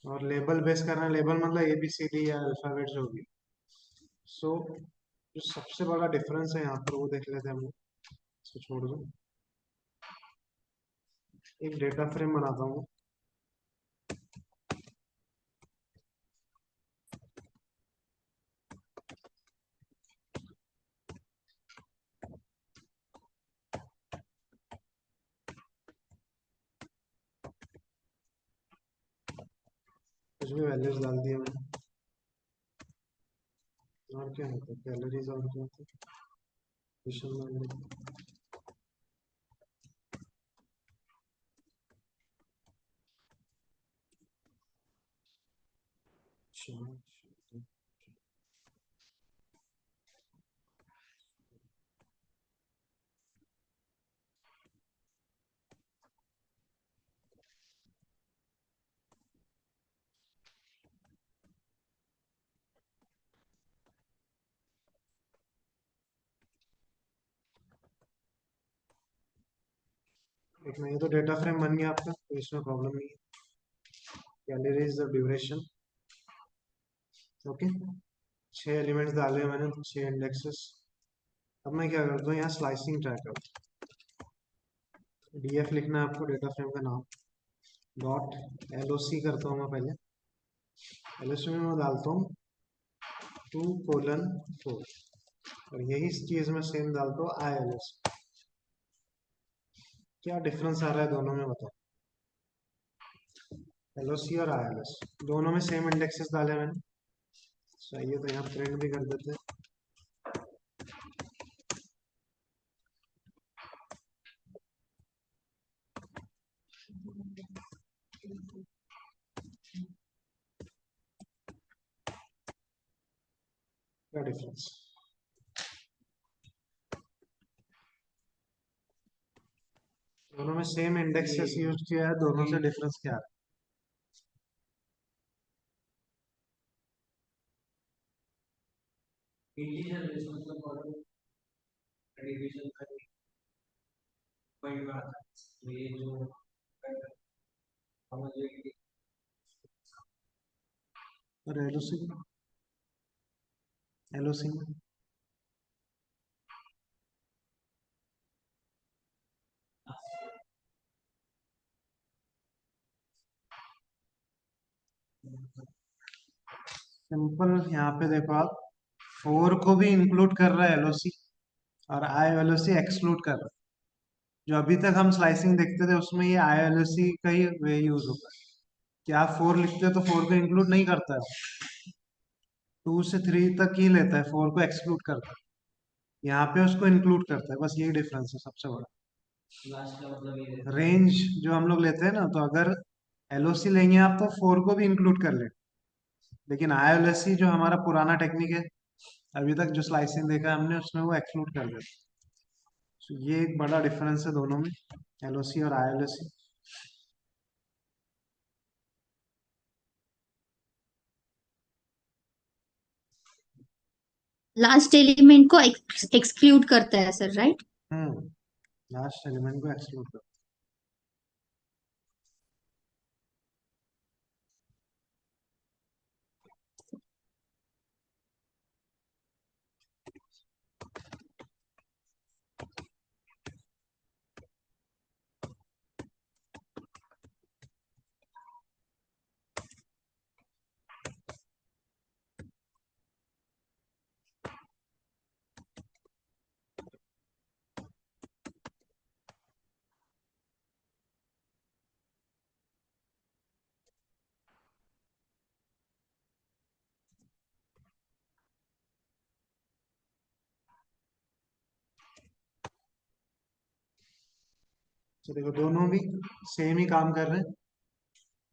और लेबल बेस करना है, लेबल मतलब एबीसीडी या अल्फाबेट जो भी। सो जो सबसे बड़ा डिफरेंस है यहाँ पर वो देख लेते हैं हम लोग, इसको छोड़ दो। एक डेटा फ्रेम बनाता हूँ, कुछ भी वैल्यूज डाल दिए मैंने। और क्या होता है, कैलोरीज, और क्या होता है, पोजीशन डाल दी। अच्छा, एक नहीं तो डेटा फ्रेम बन गया आपका, तो इसमें प्रॉब्लम नहीं है। Calories the duration, okay. 6 elements डाले हैं मैंने, 6 इंडेक्सेस। अब मैं क्या करता हूँ, यहाँ स्लाइसिंग ट्रैकर, डीएफ लिखना है आपको, डेटा फ्रेम का नाम, डॉट एलओसी करता हूँ मैं पहले। एलओसी में मैं डालता हूँ 2:4, और यही चीज मैं सेम डालता हूँ आईएलएस। क्या डिफरेंस आ रहा है दोनों में बताओ, एलओसी और आईएलएस दोनों में सेम इंडेक्सेस डाले मैंने। चाहिए तो यहाँ प्रिंट भी कर देते हैं। क्या डिफरेंस, दोनों में सेम इंडेक्सेस यूज किया है, दोनों से डिफरेंस क्या है। इंटीजर बेस मतलब कॉलम डिवीजन का पॉइंट में आता है, तो ये जो समझ लीजिए और एलओसी, एलओसी सिंपल, यहाँ पे देखो आप, 4 को भी इंक्लूड कर रहा है एलओसी, और आई एलओसी एक्सक्लूड कर रहा है। जो अभी तक हम स्लाइसिंग देखते थे उसमें ये आई एलओसी का ही वे यूज होता है, कि आप 4 लिखते हो तो 4 को इंक्लूड नहीं करता है, 2 से 3 तक ही लेता है, 4 को एक्सक्लूड करता है। यहाँ पे उसको इंक्लूड करता है, बस यही डिफरेंस है सबसे बड़ा। लास्ट का मतलब ये रहता है। रेंज जो हम लोग लेते हैं ना, तो अगर एलओसी लेंगे आप तो 4 को भी इंक्लूड कर ले, लेकिन आईएलएससी जो हमारा पुराना टेक्निक है, अभी तक जो स्लाइसिंग देखा है हमने, उसमें वो एक्सक्लूड कर देता है। तो ये एक बड़ा डिफरेंस है दोनों में, एलओसी और आईएलएससी। लास्ट एलिमेंट को एक्सक्लूड करता है सर, राइट? हम्म, लास्ट एलिमेंट को एक्सक्लूड कर, तो देखो दोनों भी सेम ही काम कर रहे हैं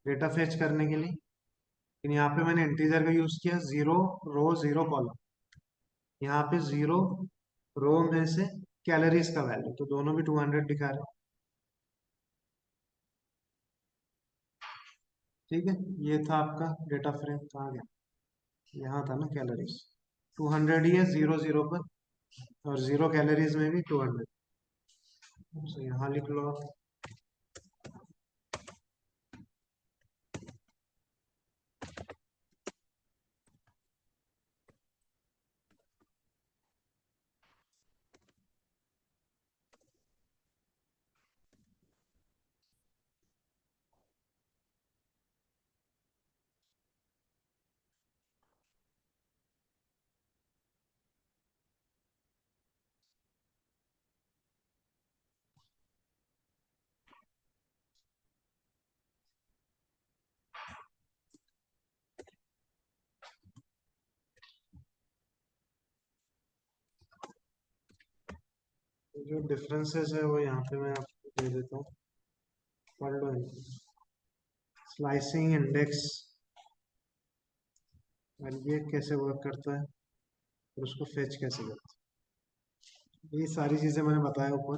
डेटा फेच करने के लिए, लेकिन यहाँ पे मैंने इंटीजर का यूज किया, 0 रो 0 कॉलम। यहाँ पे 0 रो में से कैलोरीज का वैल्यू, तो दोनों भी 200 दिखा रहे हैं। ठीक है, ये था आपका डेटा फ्रेम। कहाँ गया? यहाँ था ना, कैलोरीज 200 ही है 0 0 पर, और 0 कैलोरीज में भी 200। तो यहाँ लिख लो आप। तो जो डिफरेंसेस है वो यहाँ पे मैं आपको दे देता हूँ, पढ़ लो। स्लाइसिंग इंडेक्स, और ये कैसे वर्क करता है और उसको फेच कैसे करता है, ये सारी चीजें मैंने बताया ऊपर।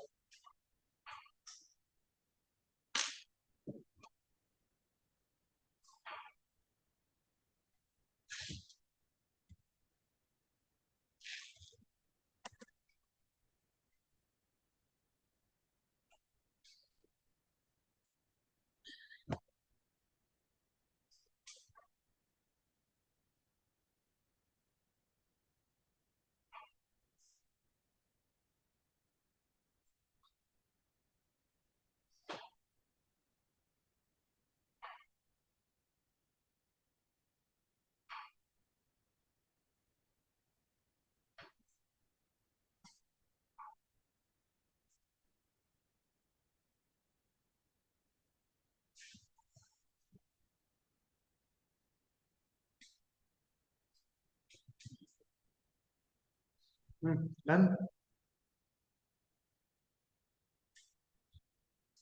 डन।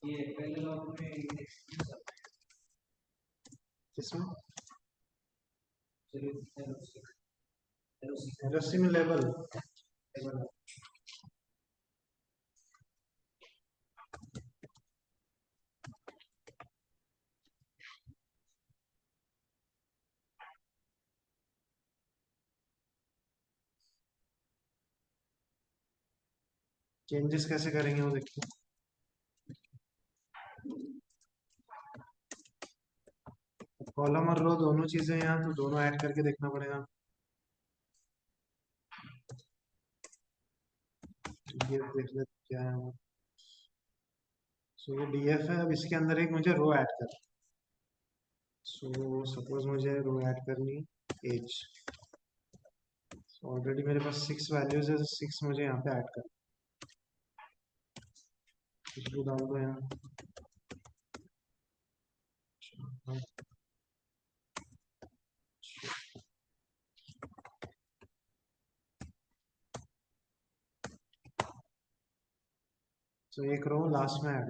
ये पहले लॉग में इंडेक्स किसमें? LOC एलओसी में लेबल। चेंजेस कैसे करेंगे वो देखिए। कॉलम और रो दोनों चीजें हैं यहाँ, तो दोनों ऐड करके देखना पड़ेगा। ये देख ले क्या है वो। सो ये डीएफ है, अब इसके अंदर एक मुझे रो ऐड कर। सो सपोज मुझे रो ऐड करनी एज, ऑलरेडी मेरे पास 6 वैल्यूज है, 6 मुझे यहाँ पे ऐड कर। इसको डाल दो यहाँ। सो एक रो लास्ट में add.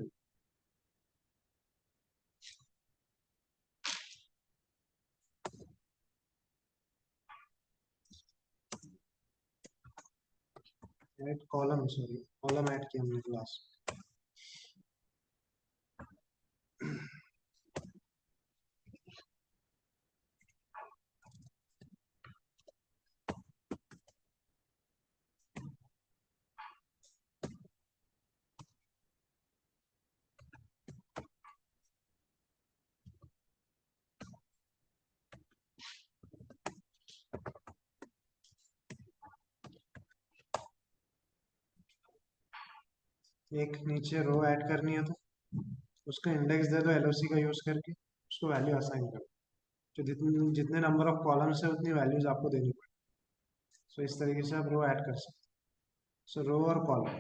Add column, sorry column add किया हमने क्लास। एक नीचे रो ऐड करनी है, तो उसका इंडेक्स दे दो एलओसी का यूज करके, उसको वैल्यू असाइन करो। तो जितने जितने नंबर ऑफ कॉलम्स है उतनी वैल्यूज आपको देनी पड़ेगी। सो इस तरीके से आप रो ऐड कर सकते हैं। सो रो और कॉलम।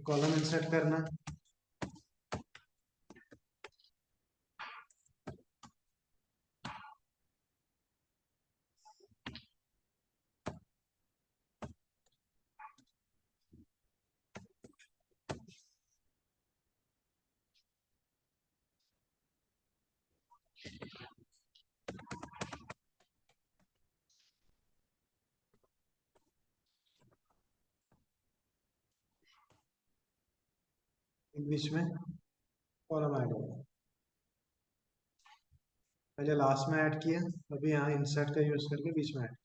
एक कॉलम इंसर्ट करना, एक बीच में कॉलम ऐड होगा। पहले लास्ट में ऐड किया, अभी यहाँ इंसर्ट का यूज करके बीच में ऐड,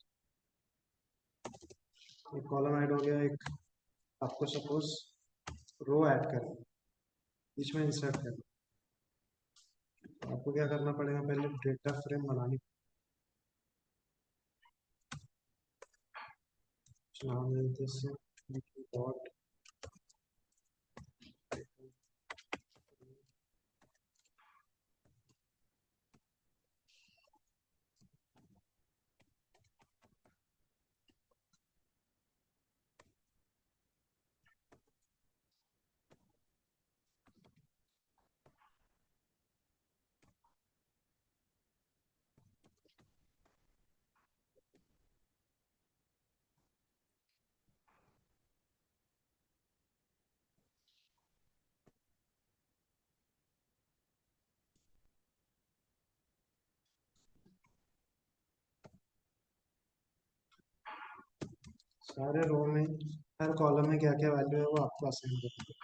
एक कॉलम ऐड हो गया। एक आपको सपोज रो ऐड करना, बीच में इंसर्ट करना, तो आपको क्या करना पड़ेगा, पहले डेटा फ्रेम बनानी, नाम देते हैं डॉट सारे रो में, हर कॉलम में क्या क्या वैल्यू है वो आपको असाइन करना है।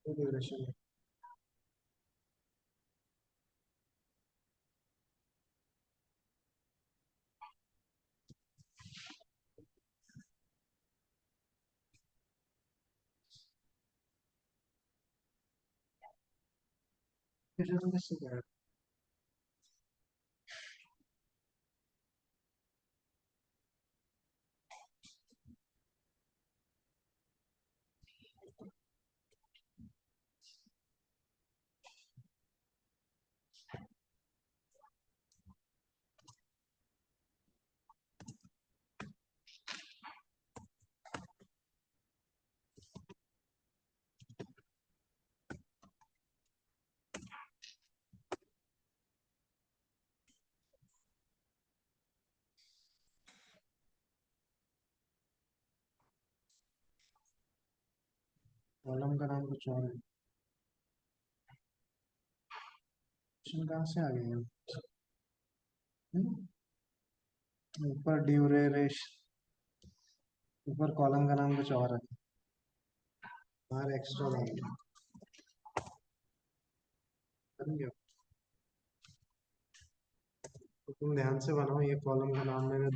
ड्यूरेशन है, कैसे करें? कॉलम का नाम कुछ और है, ऑप्शन कहाँ से आ गए हैं? ऊपर ड्यूरेशन, ऊपर कॉलम का नाम कुछ और है, बाहर एक्स्ट्रा डाल दिया। तो तुम ध्यान से बनाओ, ये कॉलम का नाम मैंने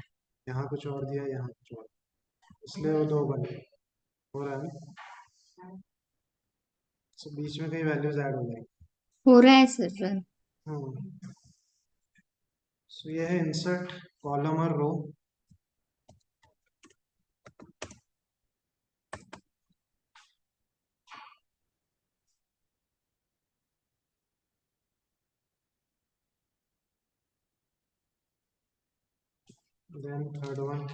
यहाँ कुछ और दिया, यहाँ कुछ और। इसलिए वो 2 बने, हो रहा है ना। तो बीच में कई वैल्यूज ऐड हो जाएगी। हो रहा है सर। हम्म। सो ये है इंसर्ट कॉलम और रो। देन थर्ड वन,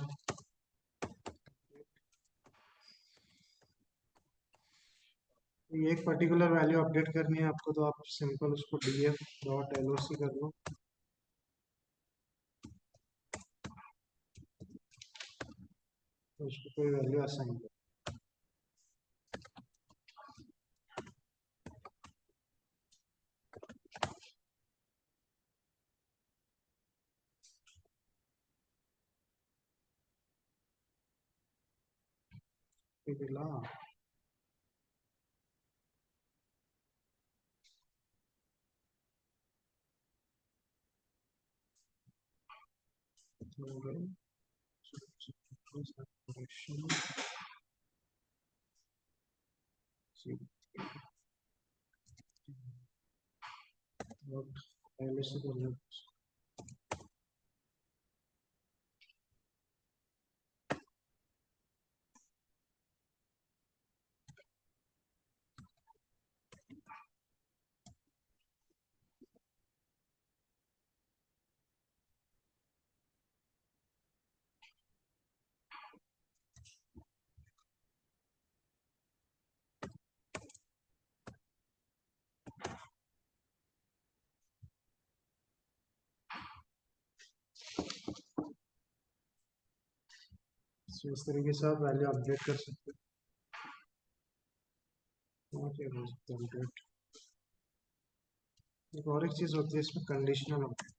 ये एक पर्टिकुलर वैल्यू अपडेट करनी है आपको, तो आप सिंपल उसको df डॉट loc कर लो। तो उसको कोई वैल्यू असाइन करो। ठीक है ला। पहले से कर लो। So, इस तरीके से आप वैल्यू अपडेट कर सकते हो। क्या कर सकते हैं अपडेट। एक और एक चीज होती है इसमें, कंडीशनल अपडेट।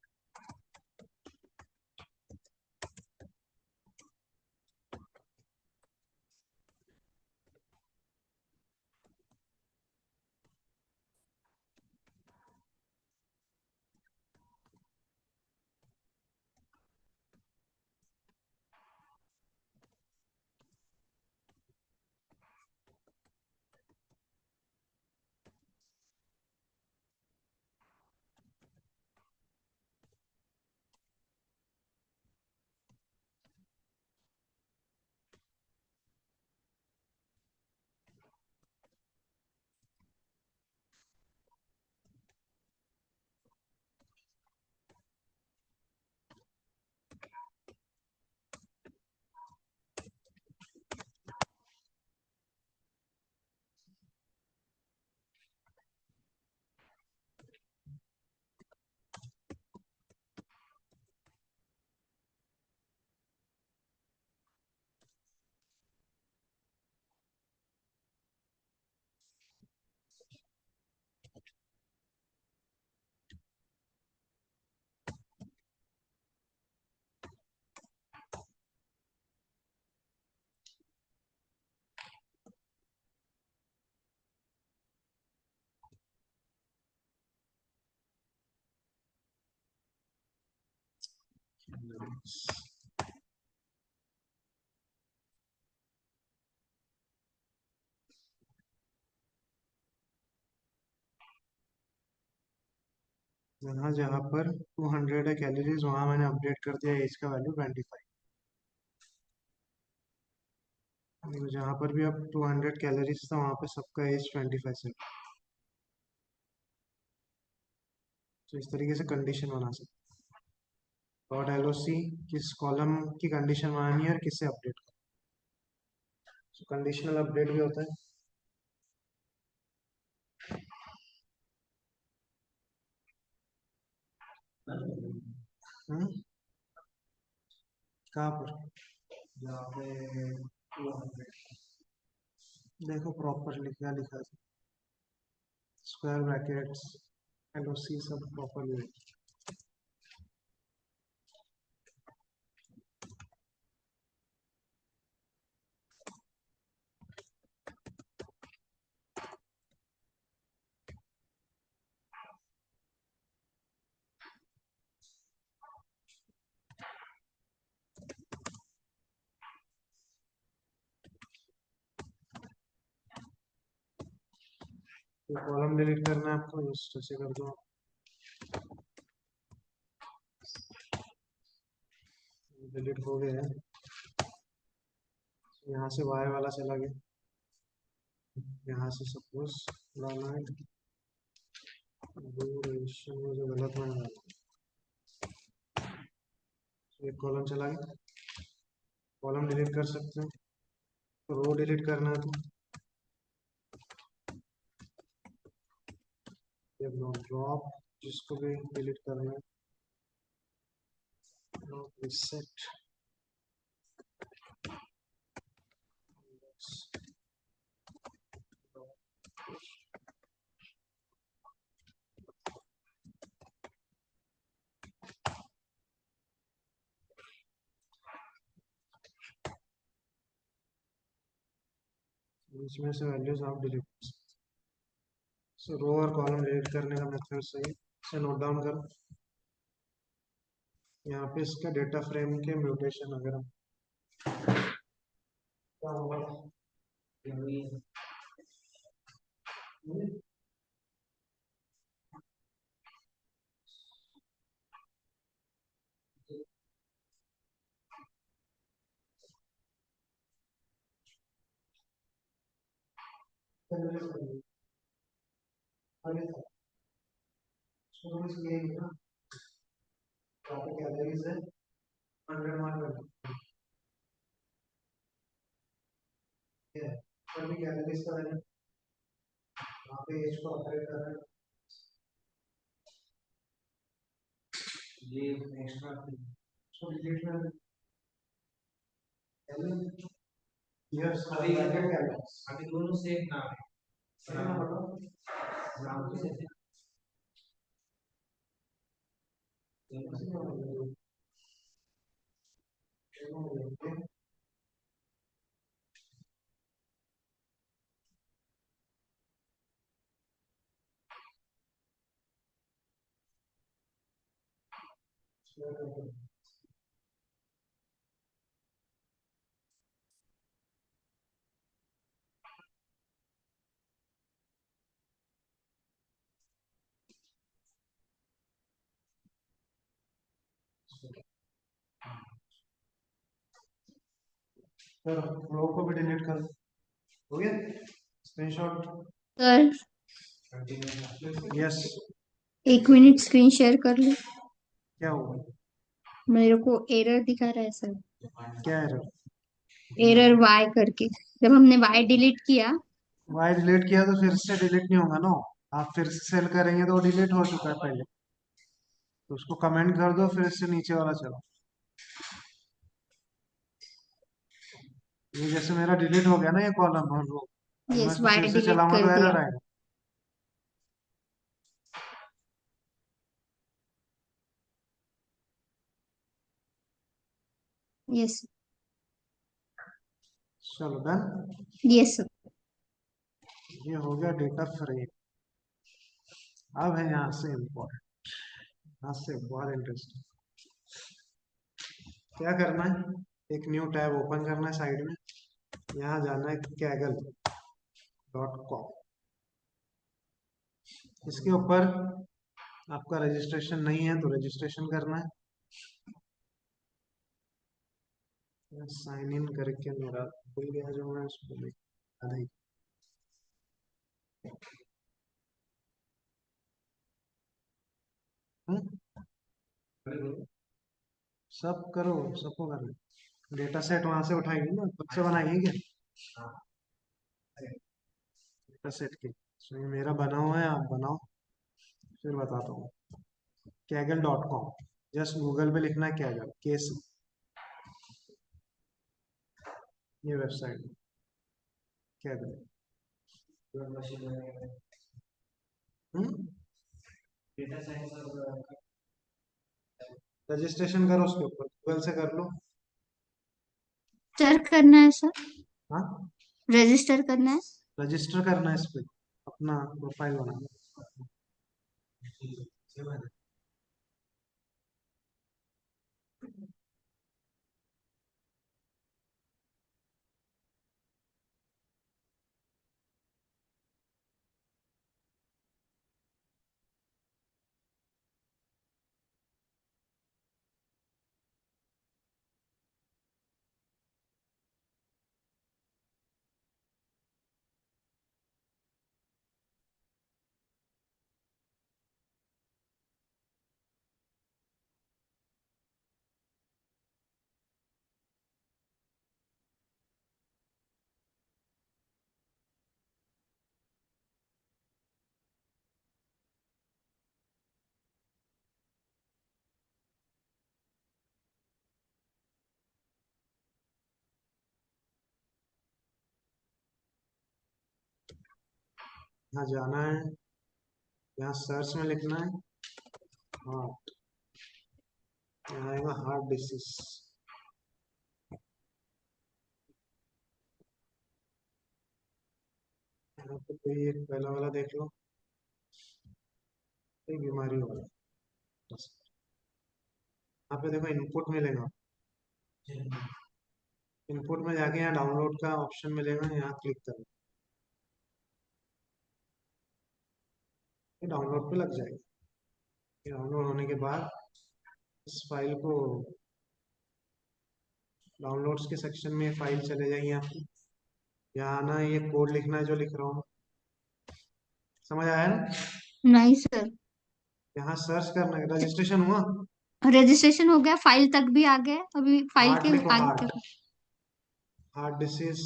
जहाँ जहाँ पर 200 है कैलोरीज, वहाँ मैंने अपडेट कर दिया एज का वैल्यू 25। जहाँ पर भी अब 200 कैलोरीज था वहाँ पे सबका एज 25 से। तो इस तरीके से कंडीशन बना सकते हैं। डॉट LOC किस कॉलम की कंडीशन बनानी है और किसे अपडेट करना है। कंडीशनल अपडेट भी होता है। हम्म, कहाँ पर जहाँ पे 200 देखो प्रॉपर लिखा लिखा है, स्क्वायर ब्रैकेट्स LOC सब प्रॉपर। तो कॉलम डिलीट करना है आपको, जस्ट ऐसे कर दो, डिलीट हो गया है। यहाँ से वाई वाला चला गया, यहाँ से सपोज लाना है ड्यूरेशन में जो गलत मैंने डाला, एक कॉलम चला गया। कॉलम डिलीट कर सकते हैं, तो रो डिलीट करना है तो ये ड्रॉप, जिसको भी डिलीट करना है, रिसेट, इसमें से वैल्यूज आप डिलीट कर सकते हैं। सो रो और कॉलम डिलीट करने का मेथड सही से नोट डाउन करो। यहाँ पे इसका डेटा फ्रेम के म्यूटेशन अगर हम क्या होगा, कैलोरीज है 100 मार्क है, सभी कैलोरीज का वैल्यू वहाँ पे एज को ऑपरेट कर रहे हैं, ये एक्स्ट्रा उसको डिलीट कर दें। यस, अभी कैलोरीज अभी दोनों सेम नाम है, सही ना बताओ, नाम तो सेम है। सर रो को भी डिलीट कर दो, हो गया screenshot. Sir yes, 1 minute screen share कर लो। क्या हुआ, मेरे को एरर दिखा रहा है सर, क्या एरर, एरर वाई करके। जब हमने वाई डिलीट किया, वाई डिलीट किया तो फिर से डिलीट नहीं होगा ना, आप फिर से सेल करेंगे तो डिलीट हो चुका है पहले, तो उसको कमेंट कर दो, फिर इससे नीचे वाला चलो। ये जैसे मेरा डिलीट हो गया ना ये कॉलम और रो, अब मैं यस इसको वाई फिर से डिलीट चलाऊंगा कर तो दिया। एरर आएगा। यस चलो डन, यस सर। ये हो गया डेटा फ्रेम। अब है यहाँ से इम्पोर्टेंट, यहाँ से बहुत इंटरेस्टिंग, क्या करना है, एक न्यू टैब ओपन करना है साइड में, यहाँ जाना है kaggle.com, इसके ऊपर आपका रजिस्ट्रेशन नहीं है तो रजिस्ट्रेशन करना है। साइन इन करके मेरा भूल गया जो मैं उसको याद ही, सब करो, सबको करना, डेटा सेट वहां से उठाएंगे ना, खुद से बनाएंगे क्या डेटा सेट के, so ये मेरा बना हुआ है, आप बनाओ, फिर बताता हूँ। kaggle.com, जस्ट गूगल पे लिखना है कैगल, केस, ये वेबसाइट कैगल। डेटा साइंस और रजिस्ट्रेशन करो उसके ऊपर, गूगल से कर लो। सर करना है सर, हाँ, रजिस्टर करना है। रजिस्टर करना है इस पे, अपना प्रोफाइल बनाना। यहाँ जाना है, यहाँ सर्च में लिखना है हार्ट, यहाँ आएगा हार्ट डिसीज। यहाँ पे कोई एक पहला वाला देख लो, कोई बीमारी वाला बस। यहाँ पे देखो इनपुट मिलेगा, इनपुट में जाके यहाँ डाउनलोड का ऑप्शन मिलेगा, यहाँ क्लिक करो, ये डाउनलोड पे लग जाएगा। ये डाउनलोड होने के बाद इस फाइल को डाउनलोड्स के सेक्शन में फाइल चले जाएगी आपकी, यहाँ आना है, ये कोड लिखना है जो लिख रहा हूँ, समझ आया ना? नहीं सर, यहाँ सर्च करना है, रजिस्ट्रेशन हुआ, रजिस्ट्रेशन हो गया, फाइल तक भी आ गया, अभी फाइल हार्ट के लिखो, आगे हार्ट, क्या? हार्ट डिसीज,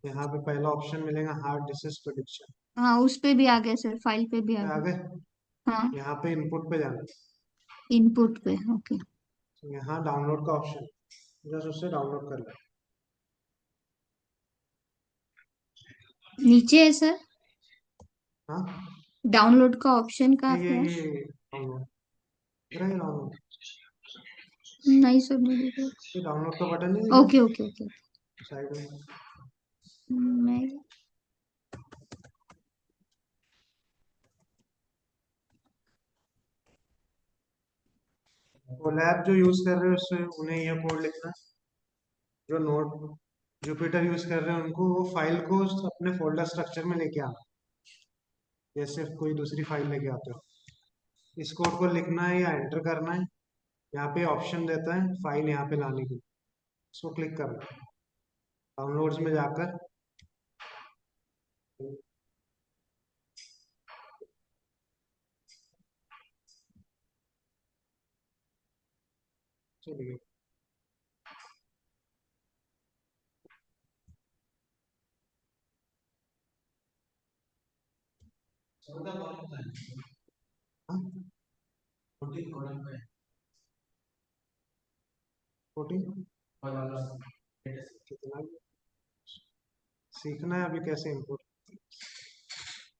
यहाँ पे पहला ऑप्शन मिलेगा हार्ट डिसीज प्रिडिक्शन, हाँ, उस पे भी आ गया सर, फाइल पे भी आ आ गया। गए। हाँ, यहाँ पे इनपुट पे जाना है, इनपुट पे, ओके। तो यहाँ डाउनलोड का ऑप्शन, बस उससे डाउनलोड कर लो। नीचे है सर, हाँ, डाउनलोड का ऑप्शन कहाँ पे है? ये डाउनलोड, डाउनलोड, नहीं सर, नहीं दिख रहा। ये डाउनलोड का बटन नहीं दिख ओके ओके ओके। रहा साइड में? नहीं। कोलैब जो यूज कर रहे हो उससे उन्हें ये कोड लिखना है, जो नोट जुपिटर यूज कर रहे हैं उनको वो फाइल को अपने फोल्डर स्ट्रक्चर में लेके आना, जैसे कोई दूसरी फाइल लेके आते हो। इस कोड को लिखना है या एंटर करना है, यहाँ पे ऑप्शन देता है फाइल यहाँ पे लाने के लिए, इसको क्लिक करना है, डाउनलोड्स में जाकर चलिए, हाँ, 14 कितना सीखना है अभी कैसे इनपुट,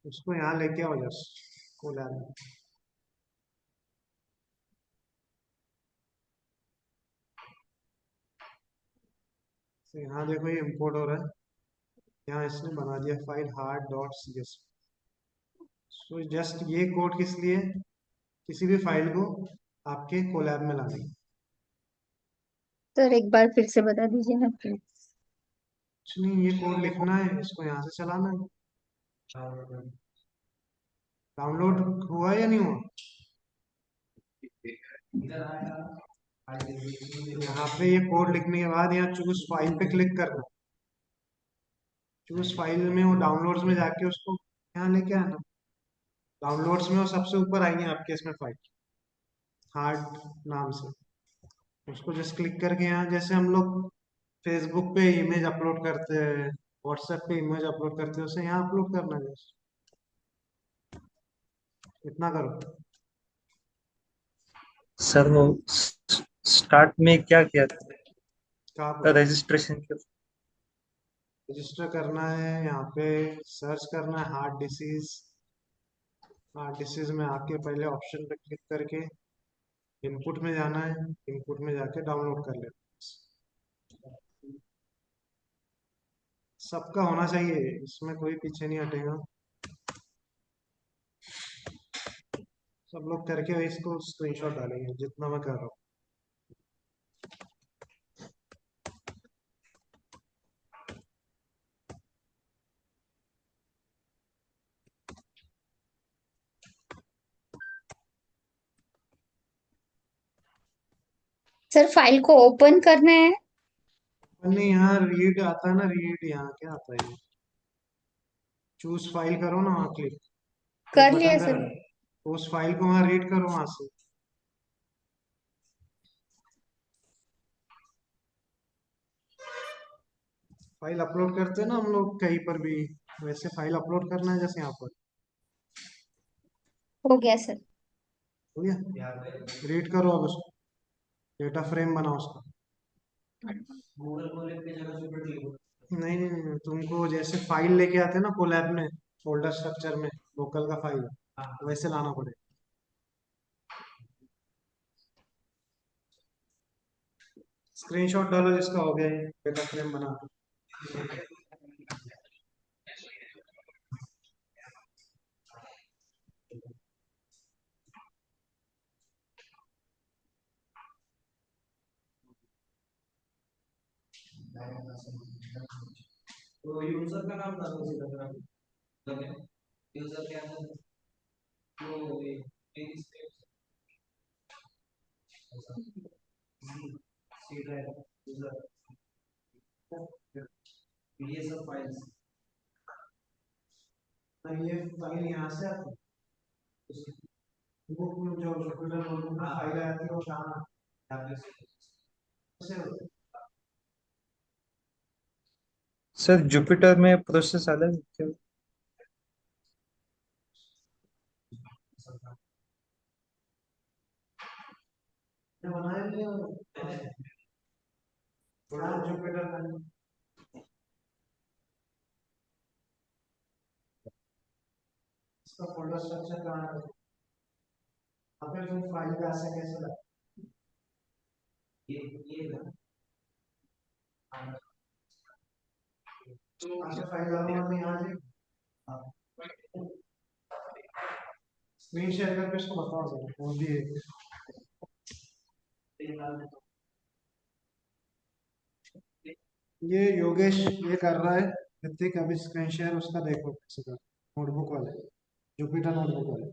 उसको यहाँ लेके आओ जस्ट कोलैब में। तो यहाँ देखो ये इम्पोर्ट हो रहा है, यहाँ इसने बना दिया file hard dot C S. तो जस्ट ये कोड किस लिए, किसी भी फाइल को आपके कोलैब में लाने की। सर एक बार फिर से बता दीजिए ना प्लीज। कुछ नहीं, ये कोड लिखना है, इसको यहाँ से चलाना है। डाउनलोड हुआ या नहीं हुआ? यहाँ पे ये कोड लिखने के बाद यहाँ चूज फाइल पे क्लिक करना, चूज फाइल में वो डाउनलोड्स में जाके उसको यहाँ लेके आना, डाउनलोड्स में वो सबसे ऊपर आएंगे आपके इसमें फाइल हार्ड नाम से, उसको जस्ट क्लिक करके यहाँ जैसे हम लोग फेसबुक पे इमेज अपलोड करते हैं, व्हाट्सएप पे इमेज अपलोड करते हैं, उसे यहाँ अपलोड करना है बस। इतना करो। सर वो स्टार्ट में क्या किया था, कहाँ पर रजिस्ट्रेशन के? रजिस्टर करना है, यहाँ पे सर्च करना है हार्ट डिसीज, हार्ट डिसीज में आके पहले ऑप्शन पे क्लिक करके इनपुट में जाना है, इनपुट में जाके डाउनलोड कर लेना। सबका होना चाहिए, इसमें कोई पीछे नहीं हटेगा, सब लोग करके इसको स्क्रीनशॉट डालेंगे जितना मैं कर रहा हूँ। सर फाइल को ओपन करना है। नहीं, यहाँ रीड आता है ना, रीड यहाँ क्या आता है, चूज फाइल करो ना, वहाँ क्लिक, एक कर लिया बटन सर। करा है, तो उस फाइल को वहाँ रीड करो वहां से। फाइल अपलोड करते हैं ना हम लोग कहीं पर भी, वैसे फाइल अपलोड करना है जैसे यहाँ पर। हो गया सर। हो गया, रीड करो अब उसको, डेटा फ्रेम बनाओ उसका। गूगल खोले पे जगह जुपिटर लिखो। नहीं नहीं नहीं, तुमको जैसे फाइल लेके आते हैं ना कोलैब में, फोल्डर स्ट्रक्चर में, लोकल का फाइल हाँ वैसे लाना पड़ेगा। स्क्रीनशॉट डालो जिसका हो गया है डेटा फ्रेम बना के। तो यूजर का नाम डालो सीधा फिर यूजर के अंदर वो सी ड्राइव यूजर ये सब फाइल्स ये फाइल यहाँ से आती है, वो जो जुपिटर नोटबुक में फाइल आती है वो कहाँ से होती सर जुपिटर में प्रोसेस अलग है क्या? है? बनाया नहीं है, थोड़ा जुपिटर का इसका फोल्डर स्ट्रक्चर कहाँ है? अगर तुम फाइल का ऐसे कैसे लगा, ये ना ऐसे फाइल डालूंगा तो यहाँ से स्क्रीन शेयर करके इसको बताओ जरा, वो भी है। ये योगेश ये कर रहा है, ऋतिक अभी स्क्रीन शेयर उसका देखो कैसे कर, नोटबुक वाले, जुपिटर नोटबुक वाले।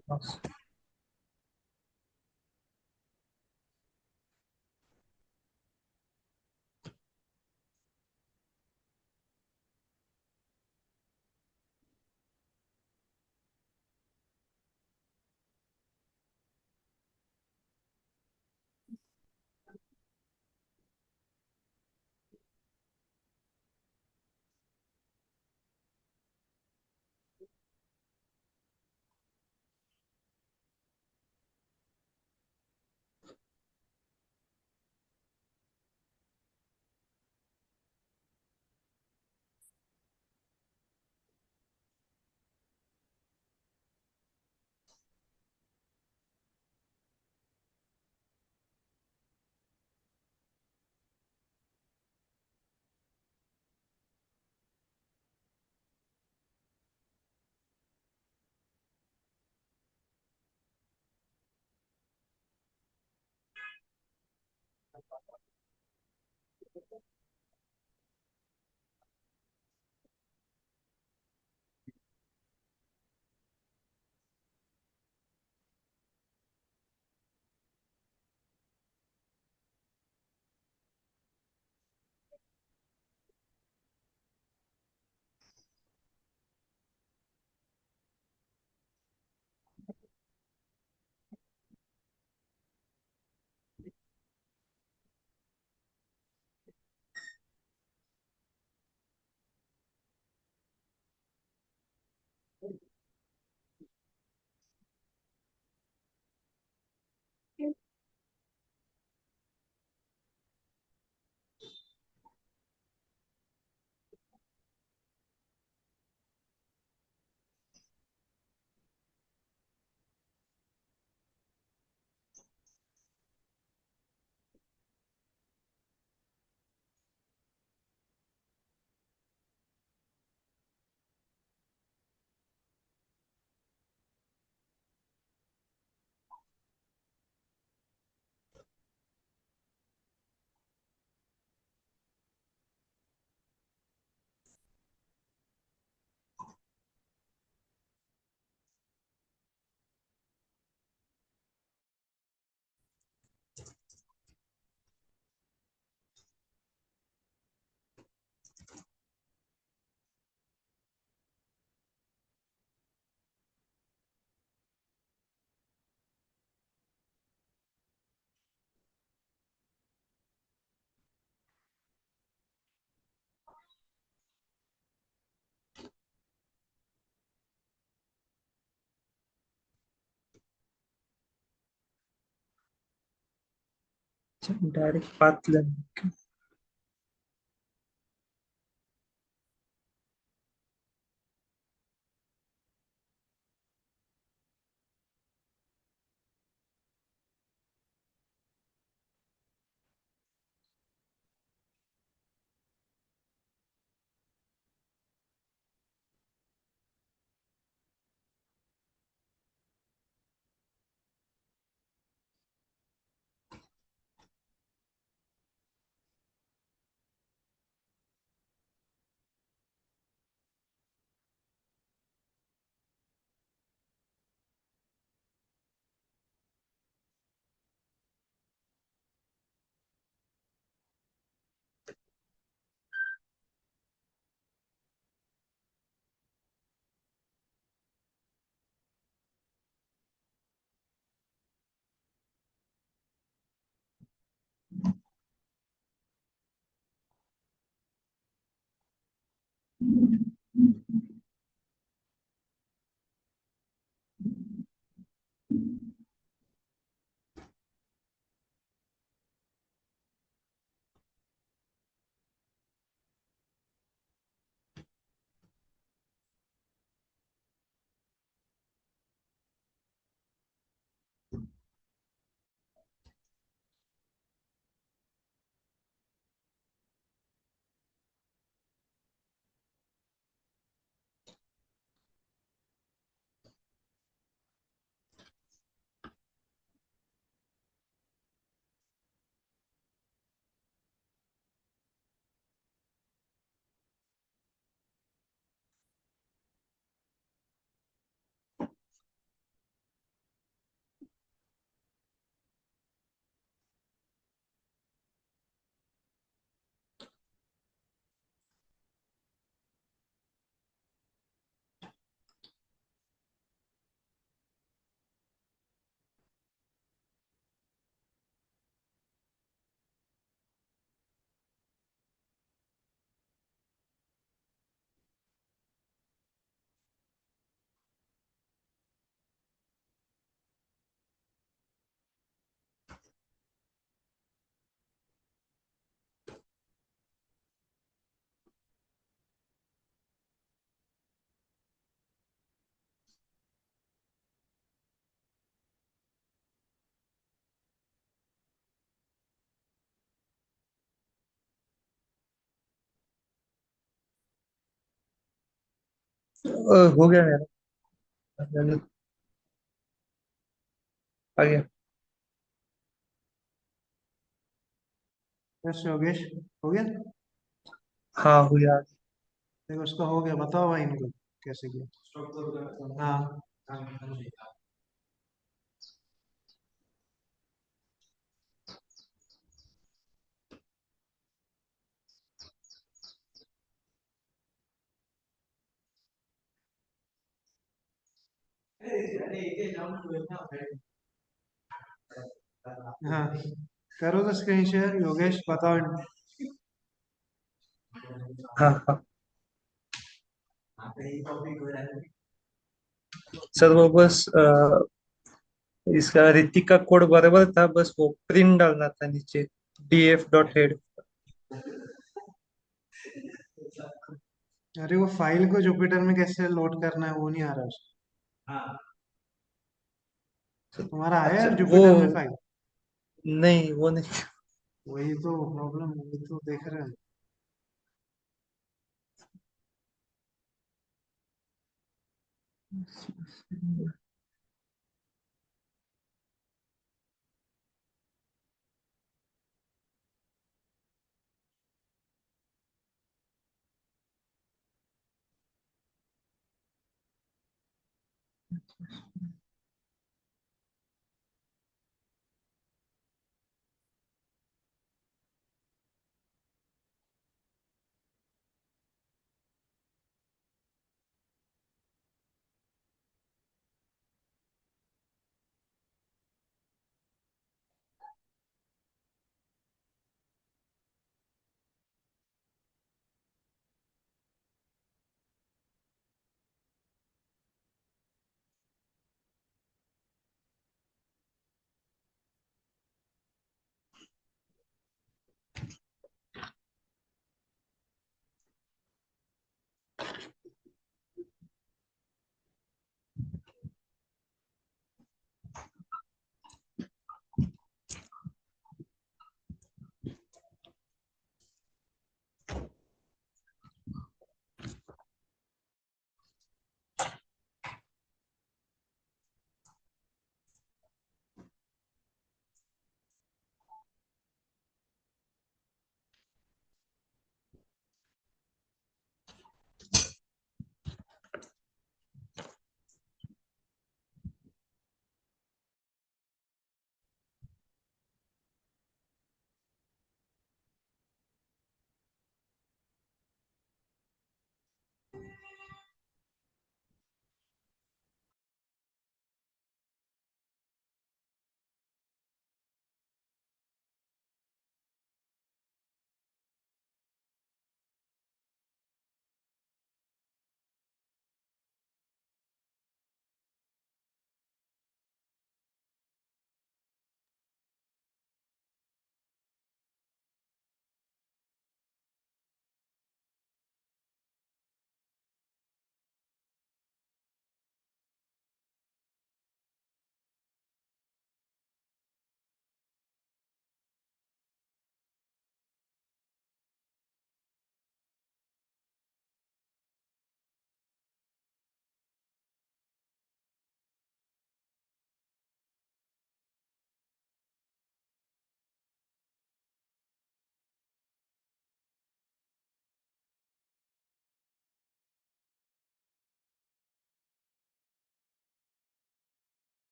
डायरेक्ट पाथ लेंगे। हो गया मेरा। आ गया। यस योगेश, हो गया। हाँ हो गया। देखो उसका हो गया, बताओ भाई इनको कैसे किया। हाँ हाँ, करो तो स्क्रीन शेयर। योगेश बताओ इनको। हाँ हाँ सर वो बस इसका ऋतिक का कोड बराबर था, बस वो प्रिंट डालना था नीचे, df.head। अरे वो फाइल को जुपिटर में कैसे लोड करना है वो नहीं आ रहा उसको। तुम्हारा आया अच्छा है वो, जुपिटर में फाइल? नहीं वो नहीं। वही तो प्रॉब्लम, वही तो देख रहे हैं।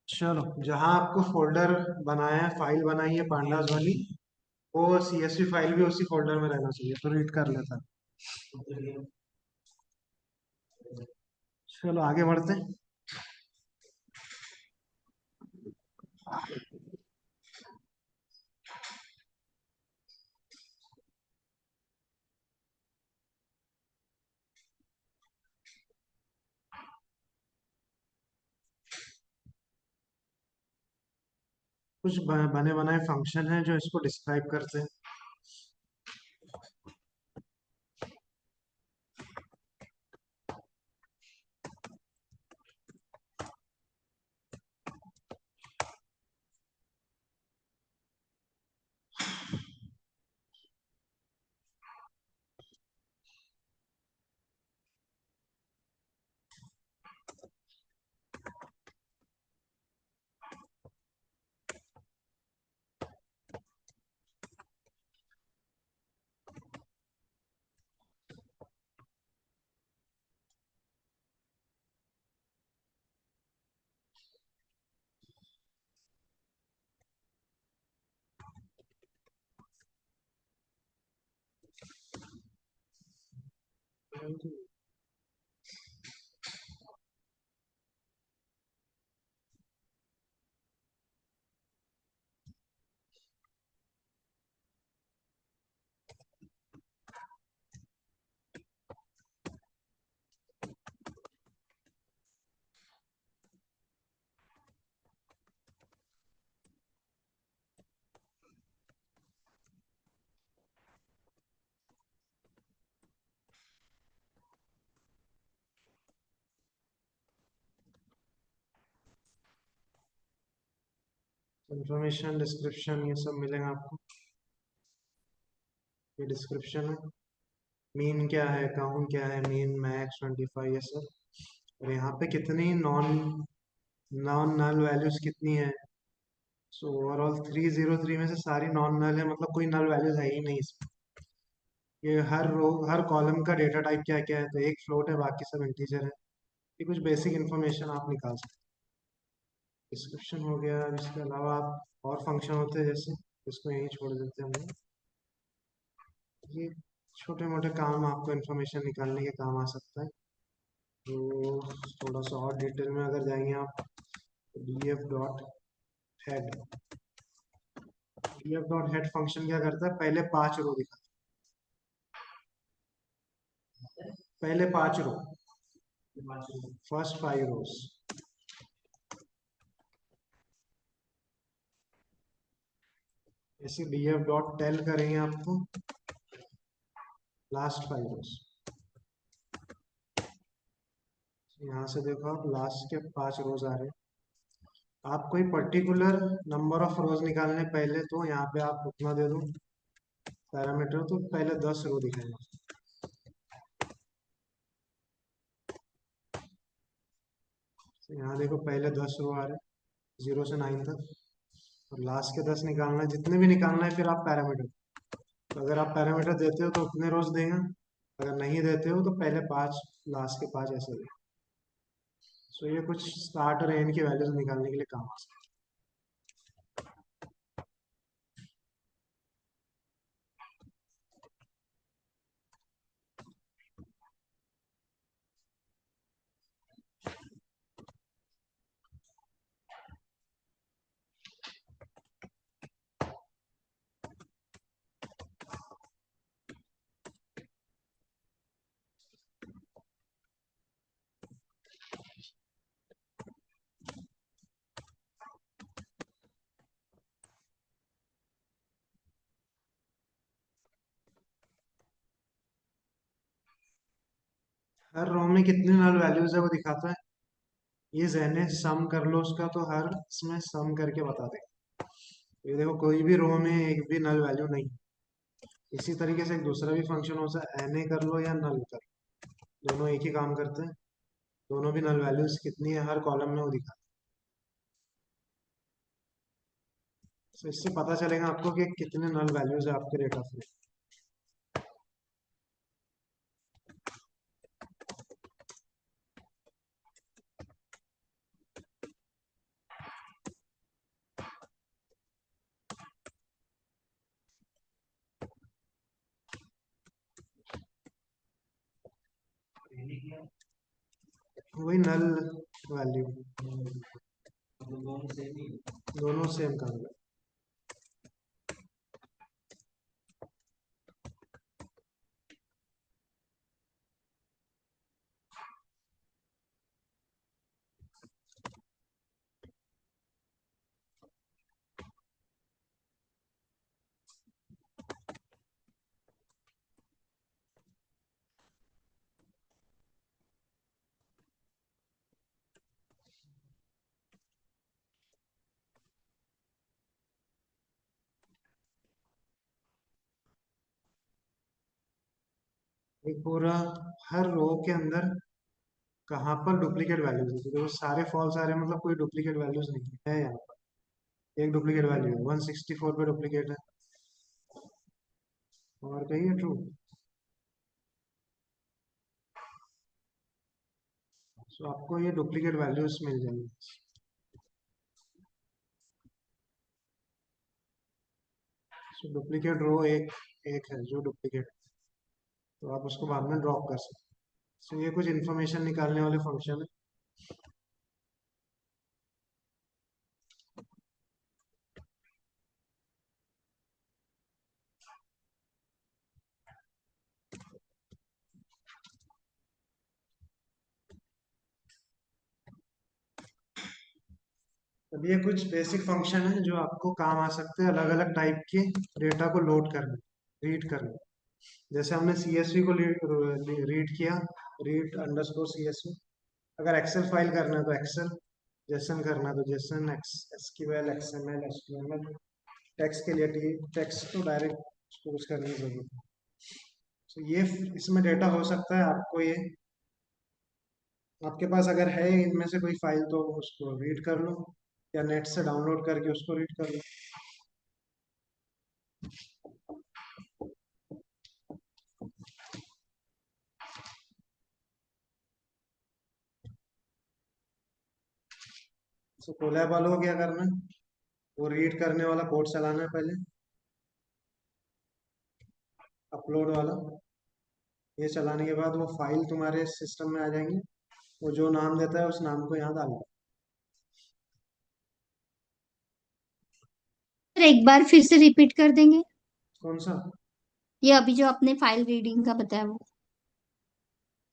चलो, जहाँ आपको फोल्डर बनाया है, फाइल बनाई है पांडास वाली, वो CSV फाइल भी उसी फोल्डर में रहना चाहिए, तो रीड कर लेता है। चलो आगे बढ़ते हैं। कुछ बने बनाए फंक्शन हैं जो इसको डिस्क्राइब करते हैं। इंफॉर्मेशन, डिस्क्रिप्शन, ये सब मिलेगा आपको। ये डिस्क्रिप्शन है। मीन क्या है, काउंट क्या है, मीन, मैक्स, 25, ये सब। और यहाँ पे कितनी नॉन नॉन नल वैल्यूज कितनी है। सो ओवरऑल 303 में से सारी नॉन नल है, मतलब कोई नल वैल्यूज है ही नहीं इसमें। ये हर रो हर कॉलम का डेटा टाइप क्या क्या है, तो एक फ्लोट है, बाकी सब इंटीजर है। ये कुछ बेसिक इन्फॉर्मेशन आप निकाल सकते हैं। डिस्क्रिप्शन हो गया। अब इसके अलावा आप और फंक्शन होते हैं, जैसे इसको यहीं छोड़ देते हैं हम लोग। ये छोटे मोटे काम आपको इन्फॉर्मेशन निकालने के काम आ सकता है। तो थोड़ा सा और डिटेल में अगर जाएंगे आप, D F dot head D F dot head function क्या करता है, पहले 5 रो दिखाता है। पहले 5 रो, फर्स्ट 5 रोज। ऐसे डी एफ डॉट टेल करेंगे आपको, लास्ट 5 रोज। यहाँ से देखो आप लास्ट के 5 रोज आ रहे हैं। आप कोई पर्टिकुलर नंबर ऑफ रोज निकालने पहले, तो यहाँ पे आप उतना दे दो पैरामीटर, तो पहले 10 रो दिखाएगा। तो यहाँ देखो पहले 10 रो आ रहे हैं 0 से 9 तक, और लास्ट के 10 निकालना है। जितने भी निकालना है फिर आप पैरामीटर, तो अगर आप पैरामीटर देते हो तो उतने रोज देगा, अगर नहीं देते हो तो पहले 5, लास्ट के 5, ऐसे देगा। सो ये कुछ स्टार्ट और एंड की वैल्यूज निकालने के लिए काम आ सकता है। हर रो में कितनी नल वैल्यूज है वो दिखाता है। ये जहने सम कर लो उसका, तो हर इसमें सम करके बता देगा। ये देखो कोई भी रो में एक भी नल वैल्यू नहीं। इसी तरीके से एक दूसरा भी फंक्शन हो सकता है, एन ए कर लो या नल कर लो, दोनों एक ही काम करते हैं। दोनों भी नल वैल्यूज कितनी है हर कॉलम में वो दिखाते हैं। तो इससे पता चलेगा आपको कि कितने नल वैल्यूज है आपके डेटा फ्रेम। वही नल वैल्यू, तो दोनों सेम ही है। दोनों सेम काम है। एक पूरा हर रो के अंदर कहाँ पर डुप्लीकेट वैल्यूज है, देखो सारे फॉल्स आ रहे हैं, मतलब कोई डुप्लीकेट वैल्यूज नहीं है यहाँ पर। एक डुप्लीकेट वैल्यू है 164 पे डुप्लीकेट है, और कहीं है ट्रू। सो आपको ये डुप्लीकेट वैल्यूज मिल जाएंगी। सो डुप्लीकेट रो एक एक है जो डुप्लीकेट, तो आप उसको बाद में ड्रॉप कर सकते हैं। सो ये कुछ इन्फॉर्मेशन निकालने वाले फंक्शन है। अब ये कुछ बेसिक फंक्शन है जो आपको काम आ सकते हैं अलग अलग टाइप के डेटा को लोड करने, रीड करने। जैसे हमने CSV को रीड किया, रीड अंडरस्कोर CSV। अगर एक्सेल फाइल करना है तो एक्सेल, जेसन करना है तो Jason, SQL, XML, HTML। Text के लिए टेक्स्ट तो डायरेक्ट उसको कुछ करने की जरूरत है। तो ये इसमें डेटा हो सकता है आपको, ये आपके पास अगर है इनमें से कोई फाइल तो उसको रीड कर लो, या नेट से डाउनलोड करके उसको रीड कर लो। तो कोलैब वालों को क्या करना है, वो रीड करने वाला कोड चलाना है पहले, अपलोड वाला। ये चलाने के बाद वो फाइल तुम्हारे सिस्टम में आ जाएंगी। वो जो नाम देता है उस नाम को यहाँ डालना। सर एक बार फिर से रिपीट कर देंगे? कौन सा? ये अभी जो आपने फाइल रीडिंग का बताया वो।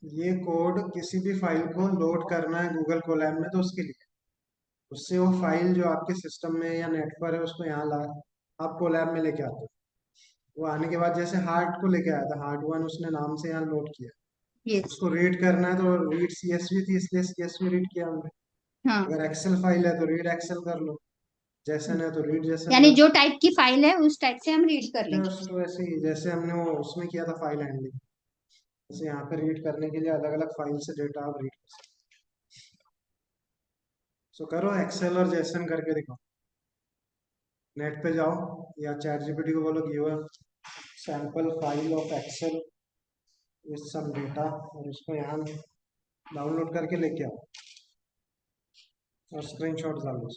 ये कोड किसी भी फाइल को लोड करना है गूगल कोलैब में, तो उसके लिए उससे वो फाइल जो आपके सिस्टम में या नेट पर है उसको यहाँ ला, आप कोलैब में लेके आते हो। वो आने के बाद जैसे हार्ट को लेके आया था, हार्ट 1 उसने नाम से यहाँ लोड किया, यस। उसको रीड करना है तो रीड CSV थी इसलिए CSV रीड किया हमने। हाँ। अगर एक्सेल फाइल है तो रीड एक्सेल कर लो, जैसन है तो रीड जैसन यानी कर जो टाइप की फाइल है उस टाइप से हम रीड कर लो। लेंगे। उसको वैसे ही जैसे हमने वो उसमें किया था फाइल हैंडलिंग, जैसे यहाँ पे रीड करने के लिए अलग अलग फाइल से डेटा आप रीड कर सकते हो। सो करो एक्सेल और जैसन करके दिखाओ। नेट पे जाओ या चैट GPT को बोलो give a sample file of Excel with some data, और उसको यहाँ डाउनलोड करके लेके आओ और स्क्रीनशॉट डालो।